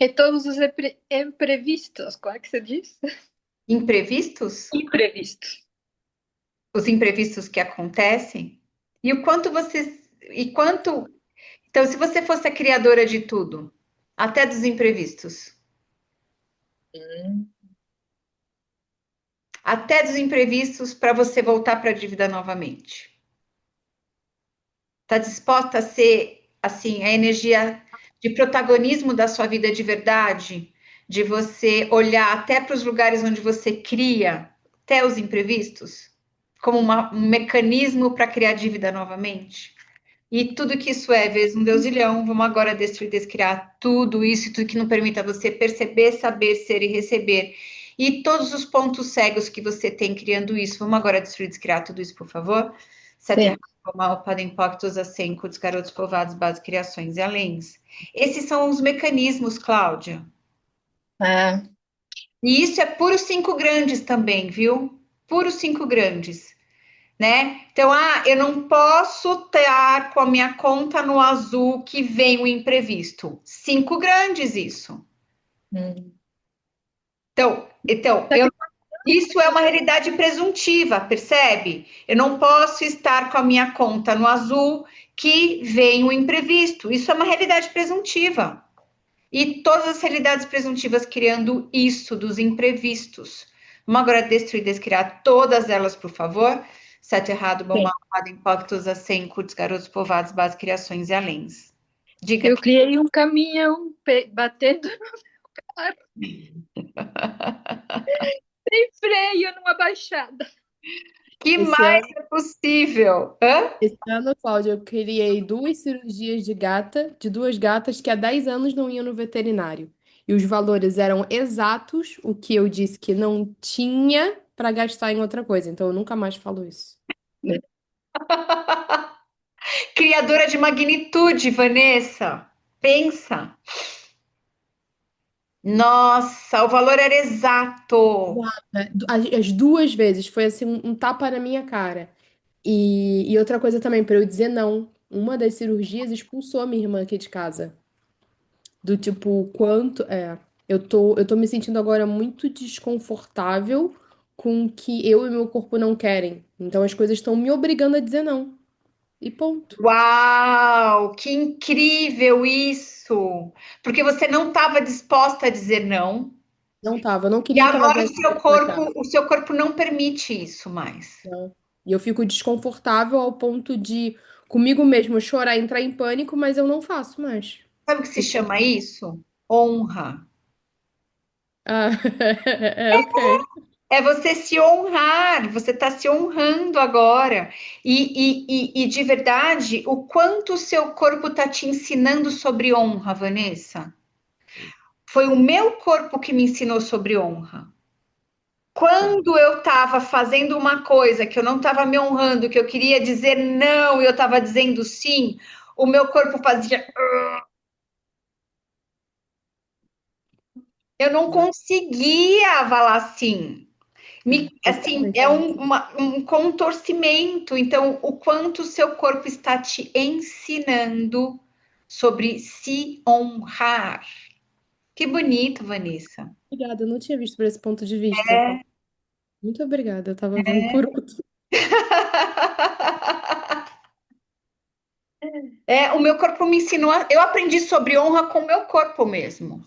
E todos os imprevistos, como é que se diz? Imprevistos? Imprevistos. Os imprevistos que acontecem? E o quanto vocês... E quanto... Então, se você fosse a criadora de tudo, até dos imprevistos, até dos imprevistos para você voltar para a dívida novamente. Está disposta a ser, assim, a energia de protagonismo da sua vida de verdade? De você olhar até para os lugares onde você cria, até os imprevistos, como um mecanismo para criar dívida novamente? E tudo que isso é, vezes um deusilhão, vamos agora destruir, descriar tudo isso, tudo que não permita você perceber, saber, ser e receber. E todos os pontos cegos que você tem criando isso, vamos agora destruir, descriar tudo isso, por favor? Sete Sim. mal, podem pactos, assentos, garotos povoados, bases, criações e aléns. Esses são os mecanismos, Cláudia. Ah, E isso é puro cinco grandes também, viu? Puro cinco grandes. Né? Então, eu não posso estar com a minha conta no azul que vem o imprevisto. Cinco grandes isso. Isso é uma realidade presuntiva, percebe? Eu não posso estar com a minha conta no azul que vem o imprevisto. Isso é uma realidade presuntiva. E todas as realidades presuntivas criando isso dos imprevistos. Vamos agora destruir, descriar todas elas, por favor. Certo, errado, bom, sim. mal, errado, impactos, assim, curtos, garotos, povoados, bases, criações e aléns. Diga. Eu criei um caminhão batendo no carro. Sem freio numa baixada. Que Esse mais ano, é possível? Hã? esse ano, Cláudia, eu criei duas cirurgias de duas gatas que há 10 anos não iam no veterinário. E os valores eram exatos, o que eu disse que não tinha para gastar em outra coisa. Então eu nunca mais falo isso. Criadora de magnitude, Vanessa. Pensa. Nossa, o valor era exato. As duas vezes foi assim um tapa na minha cara. E outra coisa também, para eu dizer não. Uma das cirurgias expulsou a minha irmã aqui de casa. Do tipo, quanto. Eu tô me sentindo agora muito desconfortável com o que eu e meu corpo não querem. Então as coisas estão me obrigando a dizer não. E ponto. Uau, que incrível isso! Porque você não estava disposta a dizer não, Não tava, eu não e queria que ela agora viesse pra casa. o seu corpo não permite isso mais. Não. E eu fico desconfortável ao ponto de, comigo mesmo, chorar, entrar em pânico, mas eu não faço mais. Sabe o que se Porque, chama isso? Honra. ah, ok. É você se honrar, você está se honrando agora. E de verdade, o quanto o seu corpo está te ensinando sobre honra, Vanessa? Foi o meu corpo que me ensinou sobre honra. Sim. Quando eu estava fazendo uma coisa que eu não estava me honrando, que eu queria dizer não e eu estava dizendo sim, o meu corpo fazia. Eu não conseguia falar sim. Assim, é Exatamente. um contorcimento. Então, o quanto o seu corpo está te ensinando sobre se honrar. Que bonito, Vanessa. Obrigada, eu não tinha visto por esse ponto de vista. Muito obrigada, eu tava vendo por outro. O meu corpo me ensinou. Eu aprendi sobre honra com o meu corpo mesmo.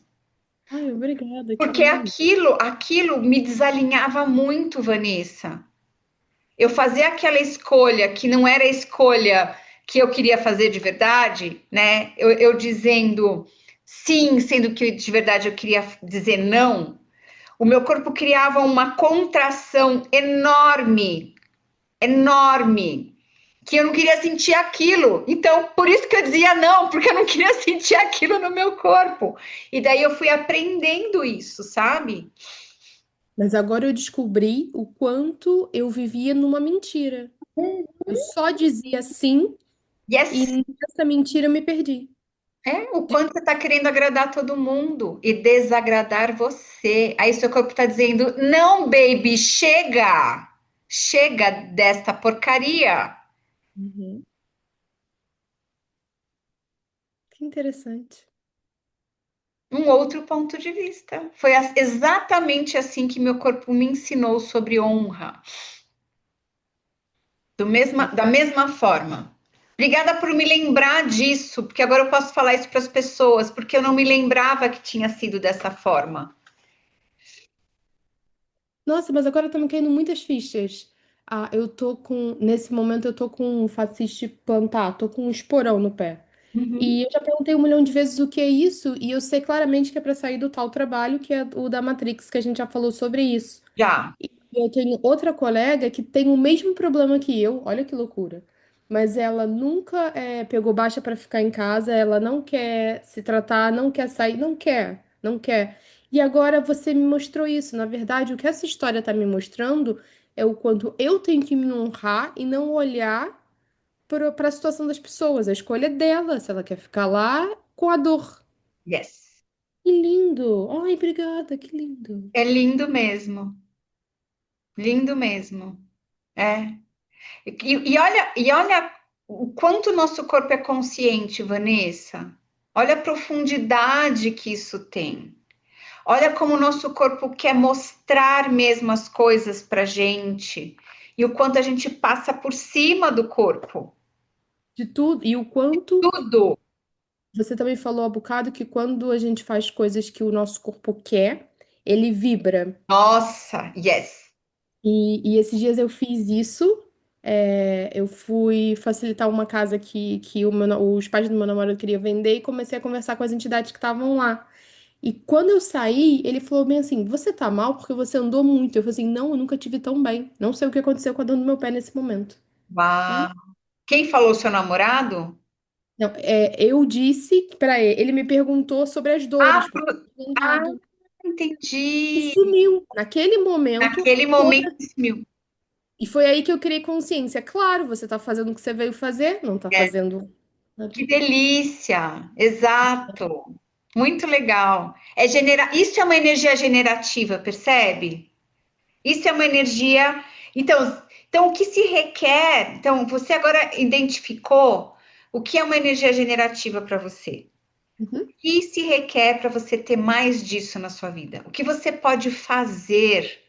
Ai, obrigada, que Porque bom. aquilo me desalinhava muito, Vanessa. Eu fazia aquela escolha que não era escolha que eu queria fazer de verdade, né? Eu dizendo sim, sendo que de verdade eu queria dizer não, o meu corpo criava uma contração enorme, enorme, que eu não queria sentir aquilo. Então, por isso que eu dizia não, porque eu não queria sentir aquilo no meu corpo. E daí eu fui aprendendo isso, sabe? Mas agora eu descobri o quanto eu vivia numa mentira. Eu só dizia sim e Yes. nessa mentira eu me perdi. É, o quanto você está querendo agradar todo mundo e desagradar você. Aí seu corpo está dizendo: não, baby, chega! Chega desta porcaria. Uhum. Que interessante. Um outro ponto de vista. Foi exatamente assim que meu corpo me ensinou sobre honra. Da mesma forma. Obrigada por me lembrar disso, porque agora eu posso falar isso para as pessoas, porque eu não me lembrava que tinha sido dessa forma. Nossa, mas agora estão me caindo muitas fichas. Ah, nesse momento eu tô com um fascite plantar, tô com um esporão no pé. Uhum. E eu já perguntei um milhão de vezes o que é isso, e eu sei claramente que é para sair do tal trabalho, que é o da Matrix, que a gente já falou sobre isso. Já. E eu tenho outra colega que tem o mesmo problema que eu, olha que loucura. Mas ela nunca pegou baixa para ficar em casa, ela não quer se tratar, não quer sair, não quer, não quer. E agora você me mostrou isso. Na verdade, o que essa história está me mostrando é o quanto eu tenho que me honrar e não olhar para a situação das pessoas. A escolha é dela, se ela quer ficar lá com a dor. Yes. Que lindo! Ai, obrigada, que lindo. É lindo mesmo. Lindo mesmo. É. E olha o quanto o nosso corpo é consciente, Vanessa. Olha a profundidade que isso tem. Olha como o nosso corpo quer mostrar mesmo as coisas pra gente. E o quanto a gente passa por cima do corpo. De tudo, e o quanto Tudo. você também falou há bocado que quando a gente faz coisas que o nosso corpo quer, ele vibra. Nossa, yes. E esses dias eu fiz isso. Eu fui facilitar uma casa que os pais do meu namorado queriam vender e comecei a conversar com as entidades que estavam lá. E quando eu saí, ele falou bem assim: Você tá mal porque você andou muito. Eu falei assim: Não, eu nunca tive tão bem. Não sei o que aconteceu com a dor no meu pé nesse momento. Uau. Quem falou seu namorado? Não, eu disse pra ele, ele me perguntou sobre as Ah, dores, porque eu tinha ah, andado. E entendi. sumiu. Naquele momento, Naquele momento sumiu. e foi aí que eu criei consciência. Claro, você tá fazendo o que você veio fazer, não tá É, fazendo nada. que delícia. Exato. Muito legal. Isso é uma energia generativa, percebe? Isso é uma energia. Então, o que se requer? Então, você agora identificou o que é uma energia generativa para você? Uhum. O que se requer para você ter mais disso na sua vida? O que você pode fazer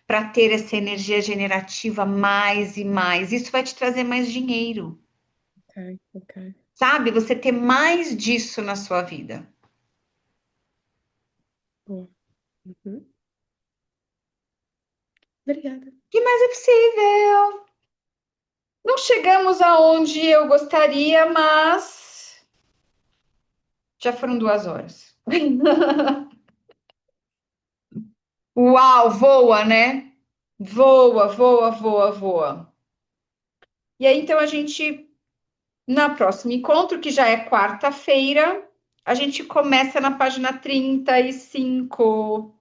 para ter essa energia generativa mais e mais? Isso vai te trazer mais dinheiro, Ok, ok. sabe? Você ter mais disso na sua vida. Bom. Uhum. Obrigada. O que mais é possível? Não chegamos aonde eu gostaria, mas já foram 2 horas. Uau, voa, né? Voa, voa, voa, voa. E aí, então, a gente, na próxima encontro, que já é quarta-feira, a gente começa na página 35. O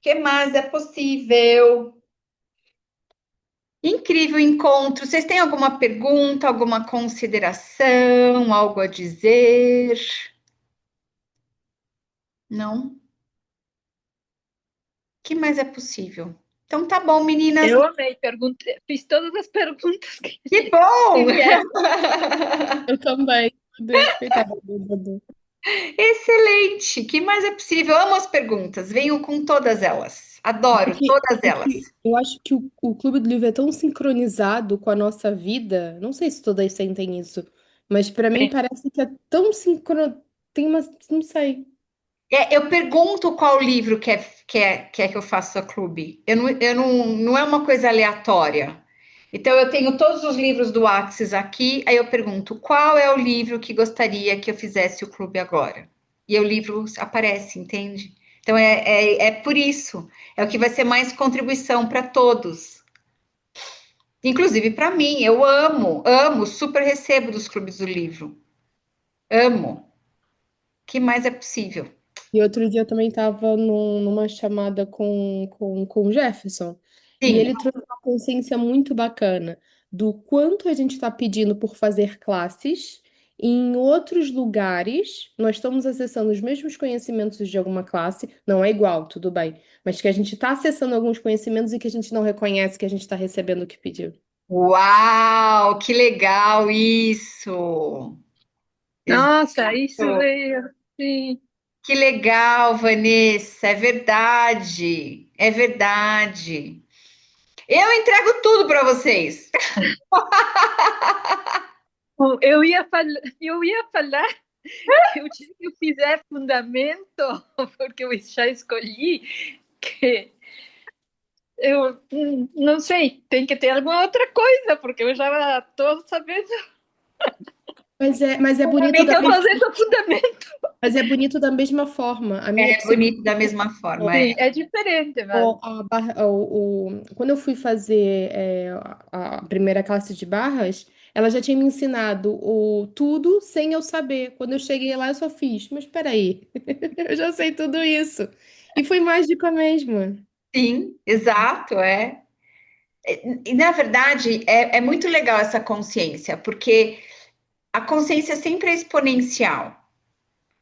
que mais é possível? Incrível encontro. Vocês têm alguma pergunta, alguma consideração, algo a dizer? Não? O que mais é possível? Então tá bom, meninas. Eu amei, fiz todas as perguntas Que que bom! vieram. Eu também. Meu Deus, coitada do Dudu. Excelente! Que mais é possível? Amo as perguntas. Venham com todas elas. Adoro todas É elas. que eu acho que o Clube do Livro é tão sincronizado com a nossa vida. Não sei se todas sentem isso, mas para mim parece que é tão sincro. Tem uma. Não sei. Eu pergunto qual livro quer que eu faça clube. Não é uma coisa aleatória. Então, eu tenho todos os livros do Axis aqui, aí eu pergunto, qual é o livro que gostaria que eu fizesse o clube agora? E o livro aparece, entende? Então, é por isso. É o que vai ser mais contribuição para todos. Inclusive para mim, eu amo, super recebo dos clubes do livro. Amo. O que mais é possível? E outro dia eu também estava numa chamada com o Jefferson, e Sim. ele trouxe uma consciência muito bacana do quanto a gente está pedindo por fazer classes, e em outros lugares nós estamos acessando os mesmos conhecimentos de alguma classe, não é igual, tudo bem, mas que a gente está acessando alguns conhecimentos e que a gente não reconhece que a gente está recebendo o que pediu. Uau, que legal isso! Exato. Nossa, isso é, sim. Que legal, Vanessa, é verdade, é verdade. Eu entrego tudo para vocês. Eu ia falar que o dia que eu fizer fundamento, porque eu já escolhi, que eu não sei, tem que ter alguma outra coisa, porque eu já estou sabendo. Mas é bonito da Então, mesma, fazendo fundamento. mas é bonito da mesma forma. A minha É psicóloga. bonito da mesma forma, é. Sim, é diferente, mas Quando eu fui fazer a primeira classe de barras, ela já tinha me ensinado tudo sem eu saber. Quando eu cheguei lá, eu só fiz. Mas peraí, eu já sei tudo isso. E foi mágica mesmo. Sim, exato, é. E na verdade é muito legal essa consciência, porque a consciência sempre é exponencial,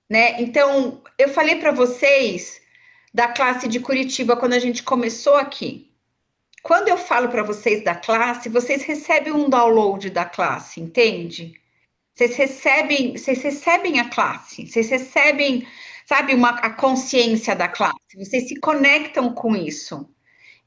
né? Então, eu falei para vocês da classe de Curitiba quando a gente começou aqui. Quando eu falo para vocês da classe, vocês recebem um download da classe, entende? Vocês recebem a classe, vocês recebem, sabe, a consciência da classe, vocês se conectam com isso.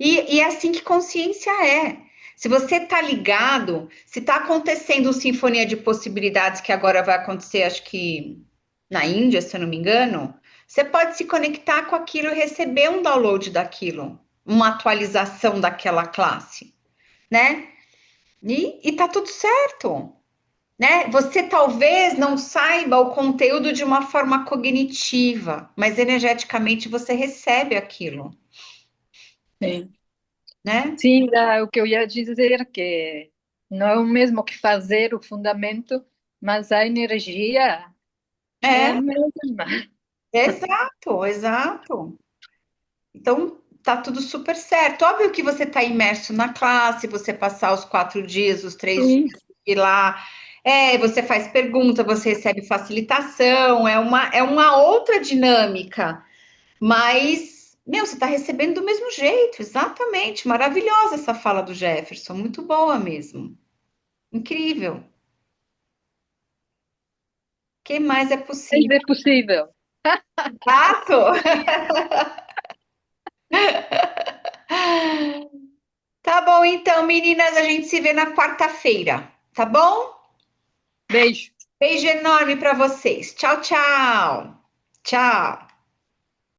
E é assim que consciência é. Se você está ligado, se está acontecendo uma sinfonia de possibilidades que agora vai acontecer, acho que na Índia, se eu não me engano, você pode se conectar com aquilo e receber um download daquilo, uma atualização daquela classe, né? E tá tudo certo, né? Você talvez não saiba o conteúdo de uma forma cognitiva, mas energeticamente você recebe aquilo, sim. né? Sim, o que eu ia dizer que não é o mesmo que fazer o fundamento, mas a energia é a É, mesma. exato, exato. Então, tá tudo super certo. Óbvio que você está imerso na classe, você passar os 4 dias, os 3 dias Sim, ir lá, você faz pergunta, você recebe facilitação, é uma outra dinâmica, mas, meu, você está recebendo do mesmo jeito, exatamente. Maravilhosa essa fala do Jefferson, muito boa mesmo. Incrível. O que mais é possível? é possível. Exato. Tá bom, então, meninas, a gente se vê na quarta-feira, tá bom? Beijo. Beijo enorme para vocês. Tchau, tchau. Tchau.